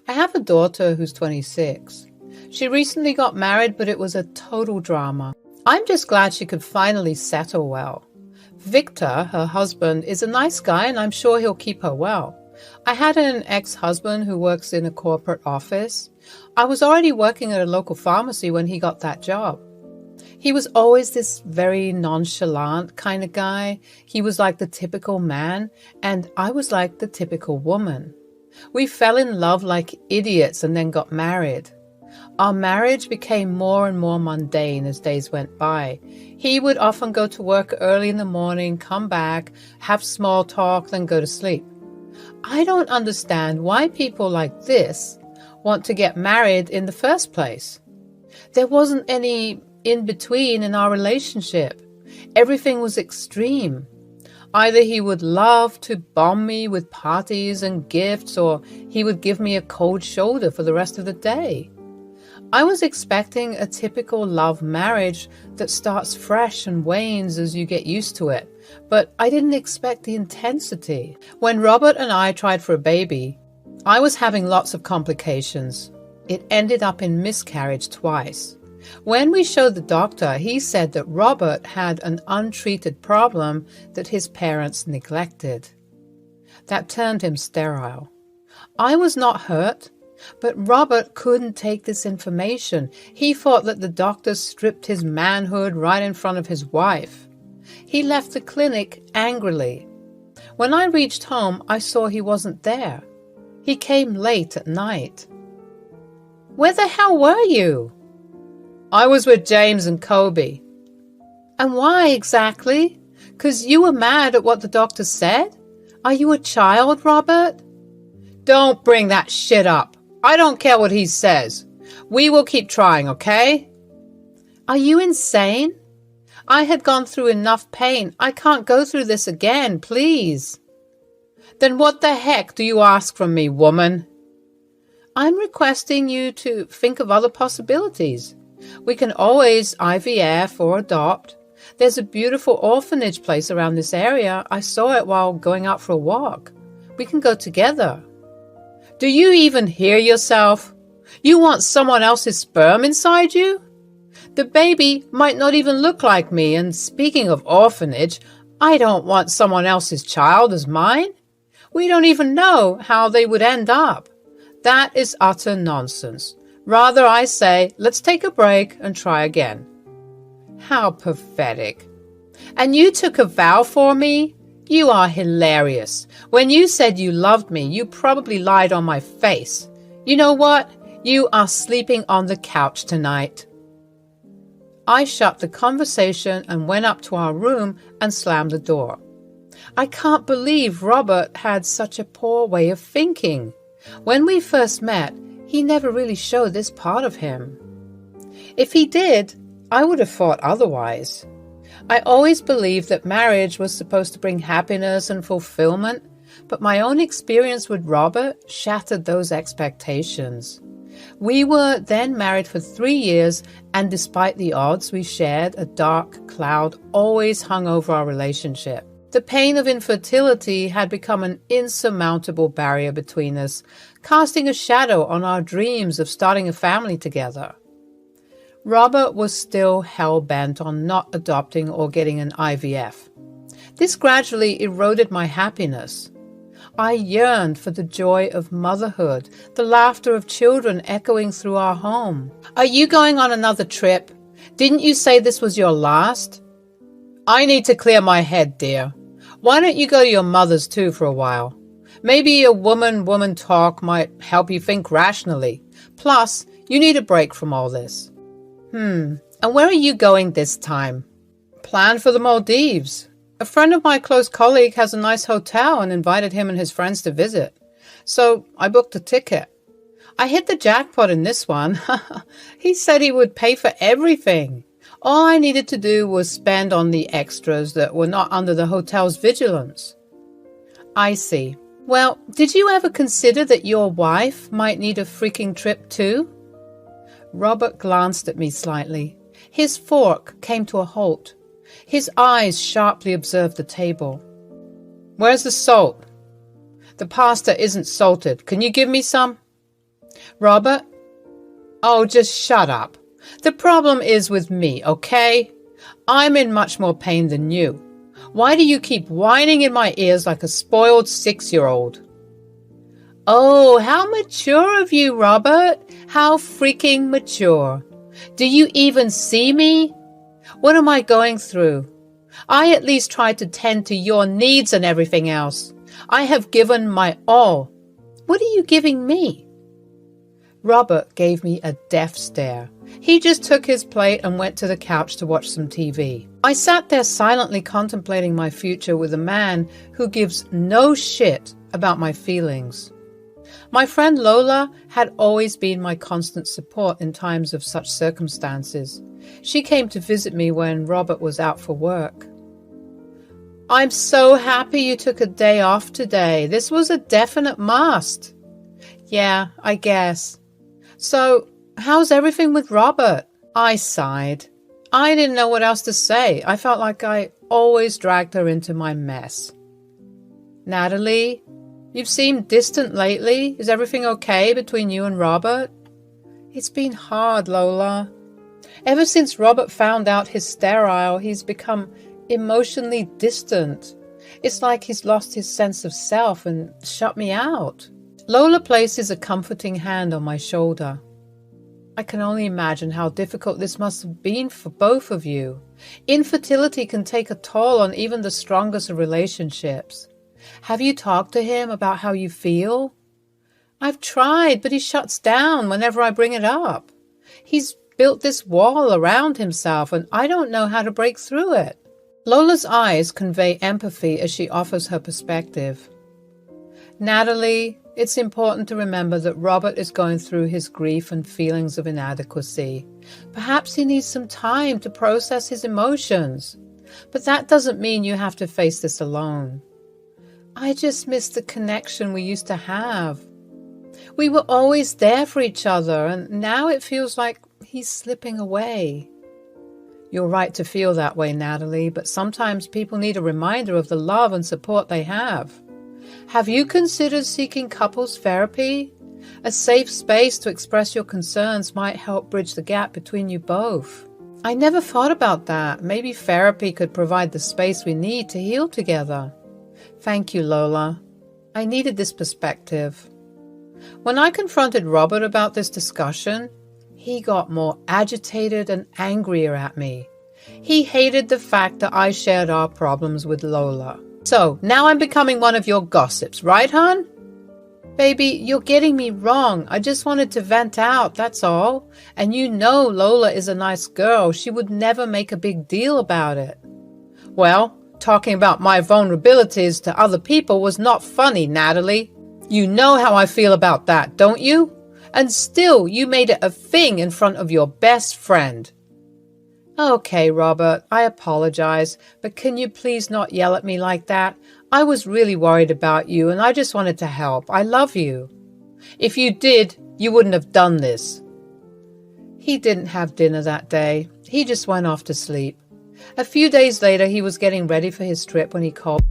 I have a daughter who's 26. She recently got married, but it was a total drama. I'm just glad she could finally settle well. Victor, her husband, is a nice guy, and I'm sure he'll keep her well. I had an ex-husband who works in a corporate office. I was already working at a local pharmacy when he got that job. He was always this very nonchalant kind of guy. He was like the typical man, and I was like the typical woman. We fell in love like idiots and then got married. Our marriage became more and more mundane as days went by. He would often go to work early in the morning, come back, have small talk, then go to sleep. I don't understand why people like this want to get married in the first place. There wasn't any in-between in our relationship. Everything was extreme. Either he would love to bomb me with parties and gifts, or he would give me a cold shoulder for the rest of the day. I was expecting a typical love marriage that starts fresh and wanes as you get used to it, but I didn't expect the intensity. When Robert and I tried for a baby, I was having lots of complications. It ended up in miscarriage twice. When we showed the doctor, he said that Robert had an untreated problem that his parents neglected. That turned him sterile. I was not hurt, but Robert couldn't take this information. He thought that the doctor stripped his manhood right in front of his wife. He left the clinic angrily. When I reached home, I saw he wasn't there. He came late at night. "Where the hell were you?" "I was with James and Kobe." "And why exactly? 'Cause you were mad at what the doctor said? Are you a child, Robert?" "Don't bring that shit up. I don't care what he says. We will keep trying, okay?" "Are you insane? I had gone through enough pain. I can't go through this again, please." Then what the heck do you ask from me, woman? I'm requesting you to think of other possibilities. We can always IVF or adopt. There's a beautiful orphanage place around this area. I saw it while going out for a walk. We can go together. Do you even hear yourself? You want someone else's sperm inside you? The baby might not even look like me, and speaking of orphanage, I don't want someone else's child as mine. We don't even know how they would end up. That is utter nonsense. Rather, I say, let's take a break and try again. How pathetic. And you took a vow for me? You are hilarious. When you said you loved me, you probably lied on my face. You know what? You are sleeping on the couch tonight. I shut the conversation and went up to our room and slammed the door. I can't believe Robert had such a poor way of thinking. When we first met, he never really showed this part of him. If he did, I would have thought otherwise. I always believed that marriage was supposed to bring happiness and fulfillment, but my own experience with Robert shattered those expectations. We were then married for 3 years, and despite the odds we shared, a dark cloud always hung over our relationship. The pain of infertility had become an insurmountable barrier between us, casting a shadow on our dreams of starting a family together. Robert was still hell-bent on not adopting or getting an IVF. This gradually eroded my happiness. I yearned for the joy of motherhood, the laughter of children echoing through our home. Are you going on another trip? Didn't you say this was your last? I need to clear my head, dear. Why don't you go to your mother's too for a while? Maybe a woman talk might help you think rationally. Plus, you need a break from all this. And where are you going this time? Plan for the Maldives. A friend of my close colleague has a nice hotel and invited him and his friends to visit. So I booked a ticket. I hit the jackpot in this one. He said he would pay for everything. All I needed to do was spend on the extras that were not under the hotel's vigilance. I see. Well, did you ever consider that your wife might need a freaking trip too? Robert glanced at me slightly. His fork came to a halt. His eyes sharply observed the table. Where's the salt? The pasta isn't salted. Can you give me some? Robert? Oh, just shut up. The problem is with me, okay? I'm in much more pain than you. Why do you keep whining in my ears like a spoiled 6-year-old? Oh, how mature of you, Robert. How freaking mature. Do you even see me? What am I going through? I at least try to tend to your needs and everything else. I have given my all. What are you giving me? Robert gave me a death stare. He just took his plate and went to the couch to watch some TV. I sat there silently contemplating my future with a man who gives no shit about my feelings. My friend Lola had always been my constant support in times of such circumstances. She came to visit me when Robert was out for work. I'm so happy you took a day off today. This was a definite must. Yeah, I guess. So, how's everything with Robert? I sighed. I didn't know what else to say. I felt like I always dragged her into my mess. Natalie, you've seemed distant lately. Is everything okay between you and Robert? It's been hard, Lola. Ever since Robert found out he's sterile, he's become emotionally distant. It's like he's lost his sense of self and shut me out. Lola places a comforting hand on my shoulder. I can only imagine how difficult this must have been for both of you. Infertility can take a toll on even the strongest of relationships. Have you talked to him about how you feel? I've tried, but he shuts down whenever I bring it up. He's built this wall around himself, and I don't know how to break through it. Lola's eyes convey empathy as she offers her perspective. Natalie, it's important to remember that Robert is going through his grief and feelings of inadequacy. Perhaps he needs some time to process his emotions. But that doesn't mean you have to face this alone. I just miss the connection we used to have. We were always there for each other, and now it feels like he's slipping away. You're right to feel that way, Natalie, but sometimes people need a reminder of the love and support they have. Have you considered seeking couples therapy? A safe space to express your concerns might help bridge the gap between you both. I never thought about that. Maybe therapy could provide the space we need to heal together. Thank you, Lola. I needed this perspective. When I confronted Robert about this discussion, he got more agitated and angrier at me. He hated the fact that I shared our problems with Lola. So, now I'm becoming one of your gossips, right, hon? Baby, you're getting me wrong. I just wanted to vent out, that's all. And you know Lola is a nice girl. She would never make a big deal about it. Well, talking about my vulnerabilities to other people was not funny, Natalie. You know how I feel about that, don't you? And still, you made it a thing in front of your best friend. Okay, Robert, I apologize, but can you please not yell at me like that? I was really worried about you, and I just wanted to help. I love you. If you did, you wouldn't have done this. He didn't have dinner that day. He just went off to sleep. A few days later, he was getting ready for his trip when he called.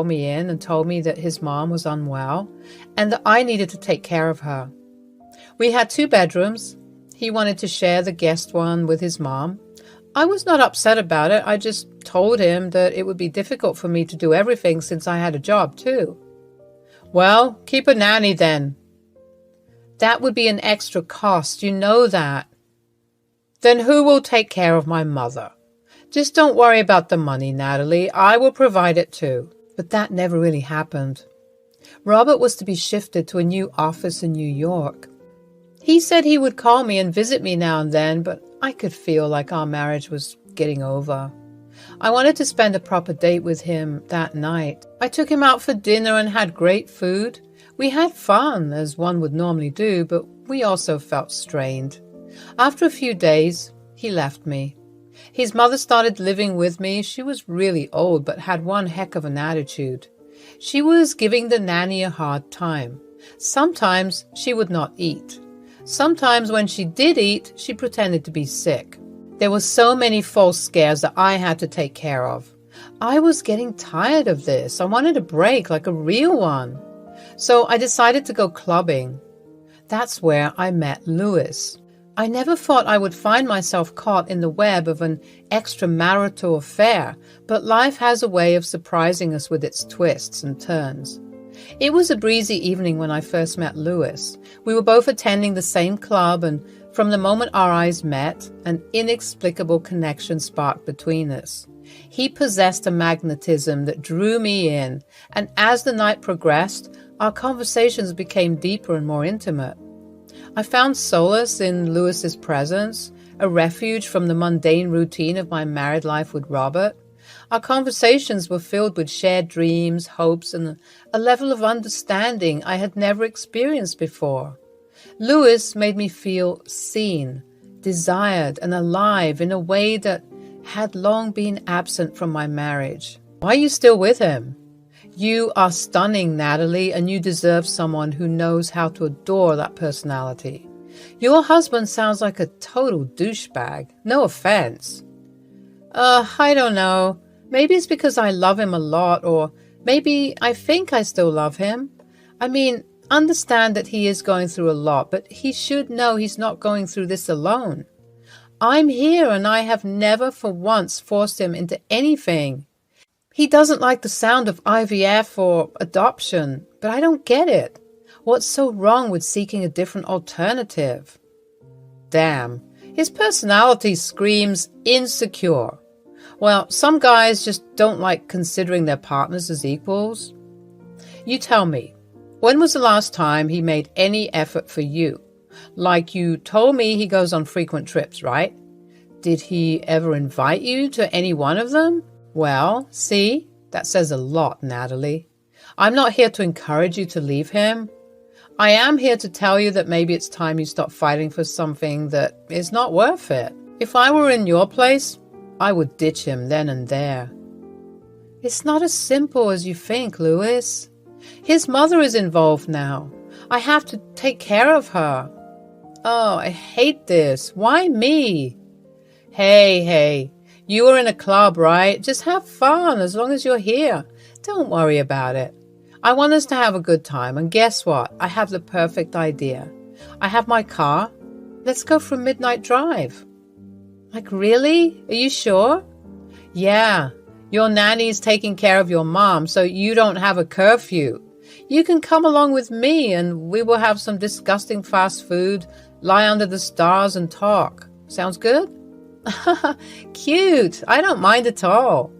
Me in and told me that his mom was unwell and that I needed to take care of her. We had 2 bedrooms. He wanted to share the guest one with his mom. I was not upset about it. I just told him that it would be difficult for me to do everything since I had a job too. Well, keep a nanny then. That would be an extra cost, you know that. Then who will take care of my mother? Just don't worry about the money, Natalie. I will provide it too. But that never really happened. Robert was to be shifted to a new office in New York. He said he would call me and visit me now and then, but I could feel like our marriage was getting over. I wanted to spend a proper date with him that night. I took him out for dinner and had great food. We had fun, as one would normally do, but we also felt strained. After a few days, he left me. His mother started living with me. She was really old, but had one heck of an attitude. She was giving the nanny a hard time. Sometimes she would not eat. Sometimes when she did eat, she pretended to be sick. There were so many false scares that I had to take care of. I was getting tired of this. I wanted a break, like a real one. So I decided to go clubbing. That's where I met Louis. I never thought I would find myself caught in the web of an extramarital affair, but life has a way of surprising us with its twists and turns. It was a breezy evening when I first met Louis. We were both attending the same club, and from the moment our eyes met, an inexplicable connection sparked between us. He possessed a magnetism that drew me in, and as the night progressed, our conversations became deeper and more intimate. I found solace in Lewis's presence, a refuge from the mundane routine of my married life with Robert. Our conversations were filled with shared dreams, hopes, and a level of understanding I had never experienced before. Lewis made me feel seen, desired, and alive in a way that had long been absent from my marriage. Why are you still with him? You are stunning, Natalie, and you deserve someone who knows how to adore that personality. Your husband sounds like a total douchebag. No offense. I don't know. Maybe it's because I love him a lot, or maybe I think I still love him. I mean, understand that he is going through a lot, but he should know he's not going through this alone. I'm here, and I have never for once forced him into anything. He doesn't like the sound of IVF or adoption, but I don't get it. What's so wrong with seeking a different alternative? Damn, his personality screams insecure. Well, some guys just don't like considering their partners as equals. You tell me, when was the last time he made any effort for you? Like you told me he goes on frequent trips, right? Did he ever invite you to any one of them? Well, see, that says a lot, Natalie. I'm not here to encourage you to leave him. I am here to tell you that maybe it's time you stop fighting for something that is not worth it. If I were in your place, I would ditch him then and there. It's not as simple as you think, Lewis. His mother is involved now. I have to take care of her. Oh, I hate this. Why me? Hey, you were in a club, right? Just have fun as long as you're here. Don't worry about it. I want us to have a good time, and guess what? I have the perfect idea. I have my car. Let's go for a midnight drive. Like, really? Are you sure? Yeah, your nanny's taking care of your mom, so you don't have a curfew. You can come along with me, and we will have some disgusting fast food, lie under the stars, and talk. Sounds good? Cute. I don't mind at all.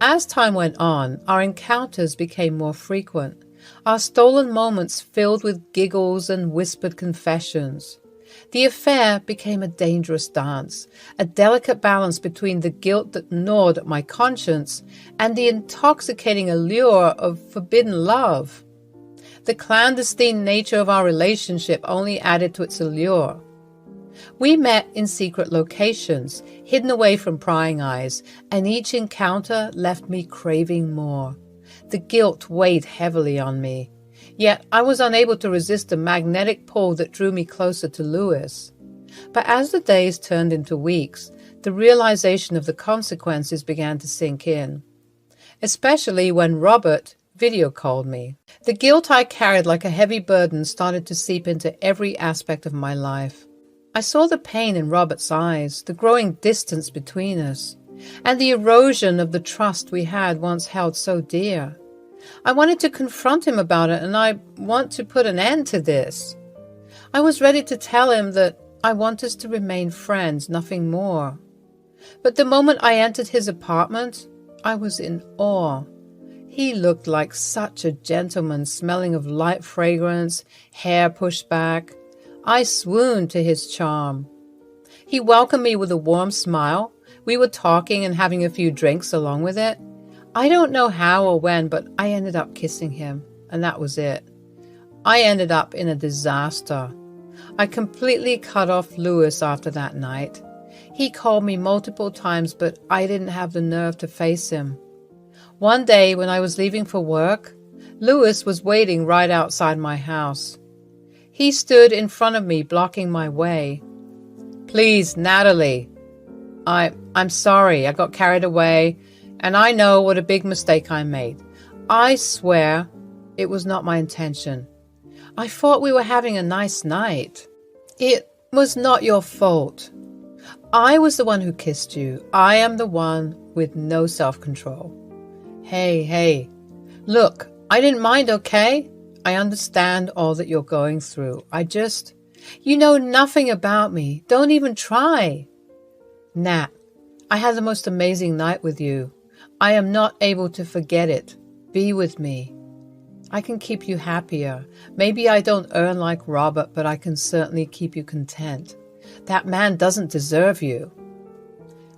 As time went on, our encounters became more frequent, our stolen moments filled with giggles and whispered confessions. The affair became a dangerous dance, a delicate balance between the guilt that gnawed at my conscience and the intoxicating allure of forbidden love. The clandestine nature of our relationship only added to its allure. We met in secret locations, hidden away from prying eyes, and each encounter left me craving more. The guilt weighed heavily on me. Yet I was unable to resist the magnetic pull that drew me closer to Lewis. But as the days turned into weeks, the realization of the consequences began to sink in, especially when Robert video called me. The guilt I carried like a heavy burden started to seep into every aspect of my life. I saw the pain in Robert's eyes, the growing distance between us, and the erosion of the trust we had once held so dear. I wanted to confront him about it, and I want to put an end to this. I was ready to tell him that I want us to remain friends, nothing more. But the moment I entered his apartment, I was in awe. He looked like such a gentleman, smelling of light fragrance, hair pushed back. I swooned to his charm. He welcomed me with a warm smile. We were talking and having a few drinks along with it. I don't know how or when, but I ended up kissing him, and that was it. I ended up in a disaster. I completely cut off Lewis after that night. He called me multiple times, but I didn't have the nerve to face him. One day when I was leaving for work, Lewis was waiting right outside my house. He stood in front of me, blocking my way. Please, Natalie, I'm sorry, I got carried away, and I know what a big mistake I made. I swear it was not my intention. I thought we were having a nice night. It was not your fault. I was the one who kissed you. I am the one with no self-control. Hey, look, I didn't mind, okay? I understand all that you're going through. You know nothing about me. Don't even try. Nat, I had the most amazing night with you. I am not able to forget it. Be with me. I can keep you happier. Maybe I don't earn like Robert, but I can certainly keep you content. That man doesn't deserve you.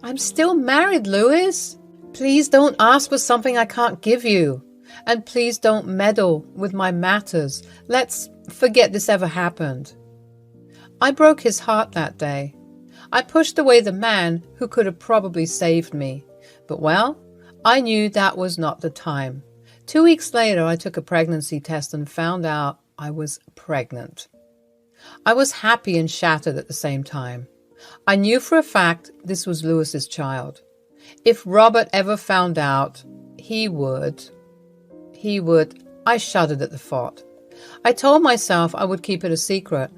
I'm still married, Louis. Please don't ask for something I can't give you. And please don't meddle with my matters. Let's forget this ever happened. I broke his heart that day. I pushed away the man who could have probably saved me. But well, I knew that was not the time. 2 weeks later, I took a pregnancy test and found out I was pregnant. I was happy and shattered at the same time. I knew for a fact this was Louis's child. If Robert ever found out, he would. I shuddered at the thought. I told myself I would keep it a secret.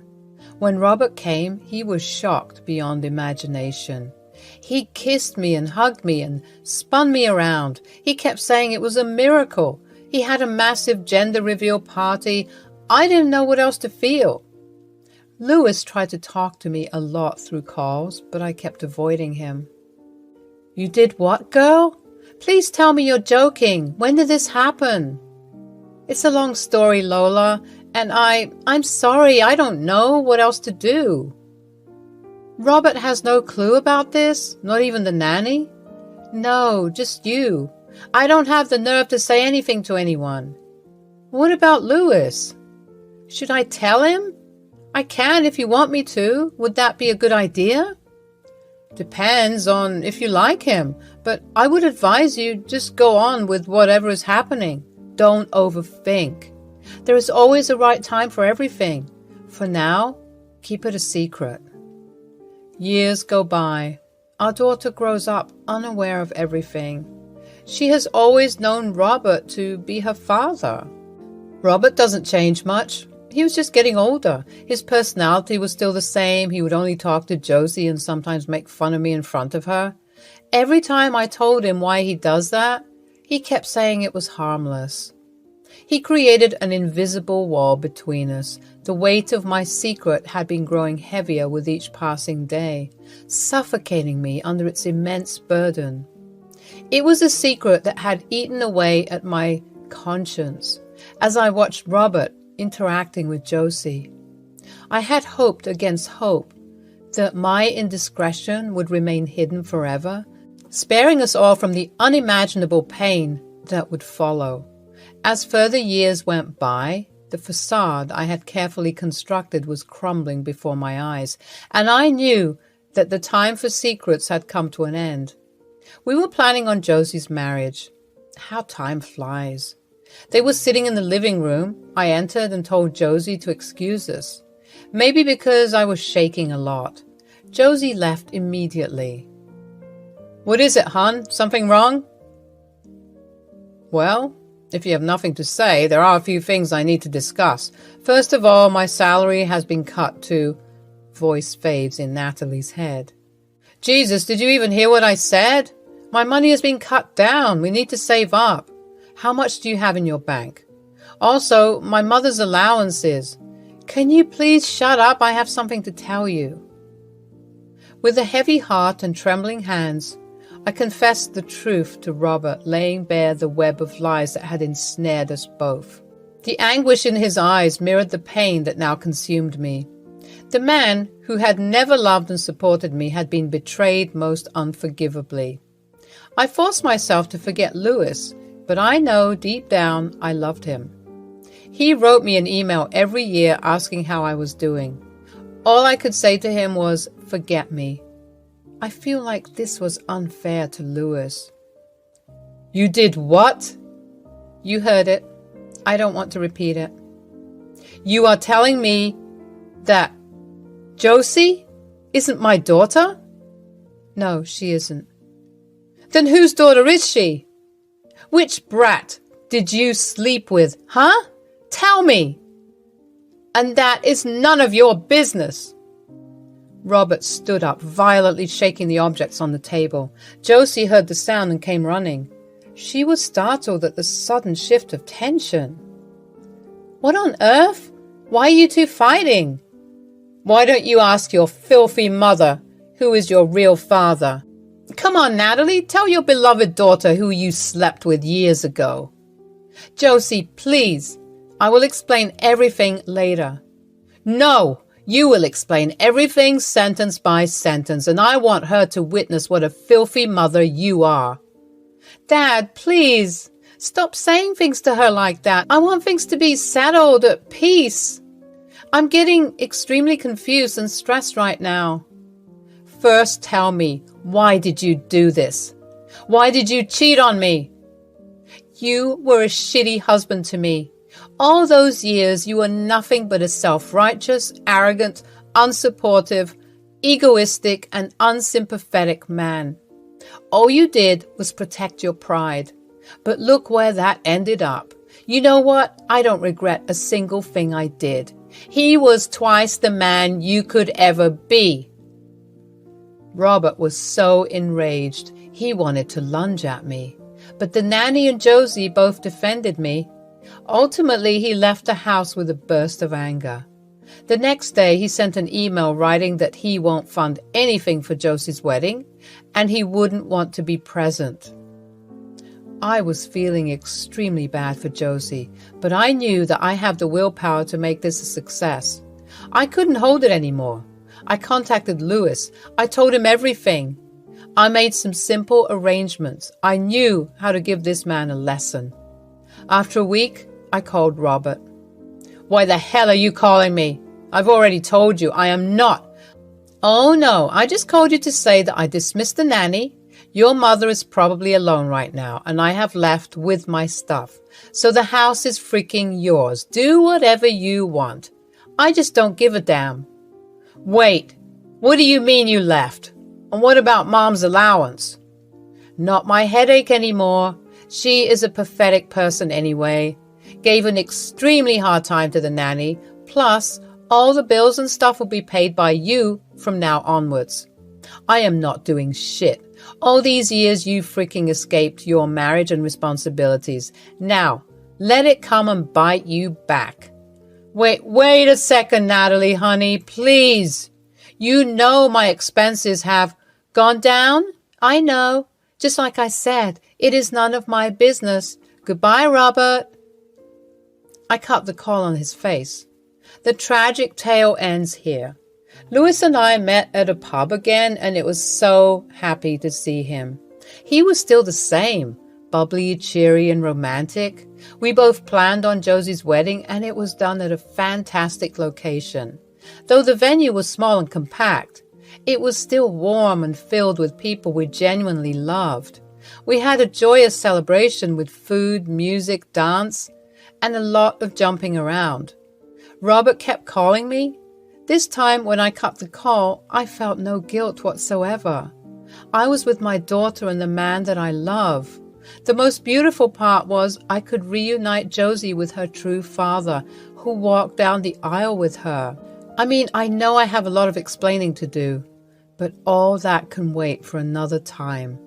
When Robert came, he was shocked beyond imagination. He kissed me and hugged me and spun me around. He kept saying it was a miracle. He had a massive gender reveal party. I didn't know what else to feel. Louis tried to talk to me a lot through calls, but I kept avoiding him. You did what, girl? Please tell me you're joking. When did this happen? It's a long story, Lola, and I'm sorry. I don't know what else to do. Robert has no clue about this? Not even the nanny? No, just you. I don't have the nerve to say anything to anyone. What about Louis? Should I tell him? I can if you want me to. Would that be a good idea? Depends on if you like him, but I would advise you just go on with whatever is happening. Don't overthink. There is always a right time for everything. For now, keep it a secret. Years go by. Our daughter grows up unaware of everything. She has always known Robert to be her father. Robert doesn't change much. He was just getting older. His personality was still the same. He would only talk to Josie and sometimes make fun of me in front of her. Every time I told him why he does that, he kept saying it was harmless. He created an invisible wall between us. The weight of my secret had been growing heavier with each passing day, suffocating me under its immense burden. It was a secret that had eaten away at my conscience as I watched Robert interacting with Josie. I had hoped against hope that my indiscretion would remain hidden forever, sparing us all from the unimaginable pain that would follow. As further years went by, the facade I had carefully constructed was crumbling before my eyes, and I knew that the time for secrets had come to an end. We were planning on Josie's marriage. How time flies. They were sitting in the living room. I entered and told Josie to excuse us. Maybe because I was shaking a lot. Josie left immediately. What is it, hon? Something wrong? Well, if you have nothing to say, there are a few things I need to discuss. First of all, my salary has been cut to... Voice fades in Natalie's head. Jesus, did you even hear what I said? My money has been cut down. We need to save up. How much do you have in your bank? Also, my mother's allowances. Can you please shut up? I have something to tell you. With a heavy heart and trembling hands, I confessed the truth to Robert, laying bare the web of lies that had ensnared us both. The anguish in his eyes mirrored the pain that now consumed me. The man who had never loved and supported me had been betrayed most unforgivably. I forced myself to forget Louis, but I know deep down I loved him. He wrote me an email every year asking how I was doing. All I could say to him was, forget me. I feel like this was unfair to Louis. You did what? You heard it. I don't want to repeat it. You are telling me that Josie isn't my daughter? No, she isn't. Then whose daughter is she? Which brat did you sleep with, huh? Tell me. And that is none of your business. Robert stood up, violently shaking the objects on the table. Josie heard the sound and came running. She was startled at the sudden shift of tension. What on earth? Why are you two fighting? Why don't you ask your filthy mother who is your real father? Come on, Natalie, tell your beloved daughter who you slept with years ago. Josie, please. I will explain everything later. No, you will explain everything sentence by sentence, and I want her to witness what a filthy mother you are. Dad, please. Stop saying things to her like that. I want things to be settled at peace. I'm getting extremely confused and stressed right now. First tell me, why did you do this? Why did you cheat on me? You were a shitty husband to me. All those years you were nothing but a self-righteous, arrogant, unsupportive, egoistic, and unsympathetic man. All you did was protect your pride. But look where that ended up. You know what? I don't regret a single thing I did. He was twice the man you could ever be. Robert was so enraged. He wanted to lunge at me. But the nanny and Josie both defended me. Ultimately, he left the house with a burst of anger. The next day, he sent an email writing that he won't fund anything for Josie's wedding, and he wouldn't want to be present. I was feeling extremely bad for Josie, but I knew that I have the willpower to make this a success. I couldn't hold it anymore. I contacted Louis. I told him everything. I made some simple arrangements. I knew how to give this man a lesson. After a week, I called Robert. Why the hell are you calling me? I've already told you I am not. Oh no, I just called you to say that I dismissed the nanny. Your mother is probably alone right now, and I have left with my stuff. So the house is freaking yours. Do whatever you want. I just don't give a damn. Wait, what do you mean you left? And what about Mom's allowance? Not my headache anymore. She is a pathetic person anyway. Gave an extremely hard time to the nanny. Plus, all the bills and stuff will be paid by you from now onwards. I am not doing shit. All these years you freaking escaped your marriage and responsibilities. Now, let it come and bite you back. Wait a second, Natalie, honey, please. You know my expenses have gone down? I know. Just like I said, it is none of my business. Goodbye, Robert. I cut the call on his face. The tragic tale ends here. Louis and I met at a pub again, and it was so happy to see him. He was still the same, bubbly, cheery, and romantic. We both planned on Josie's wedding, and it was done at a fantastic location. Though the venue was small and compact, it was still warm and filled with people we genuinely loved. We had a joyous celebration with food, music, dance, and a lot of jumping around. Robert kept calling me. This time, when I cut the call, I felt no guilt whatsoever. I was with my daughter and the man that I love. The most beautiful part was I could reunite Josie with her true father, who walked down the aisle with her. I mean, I know I have a lot of explaining to do, but all that can wait for another time.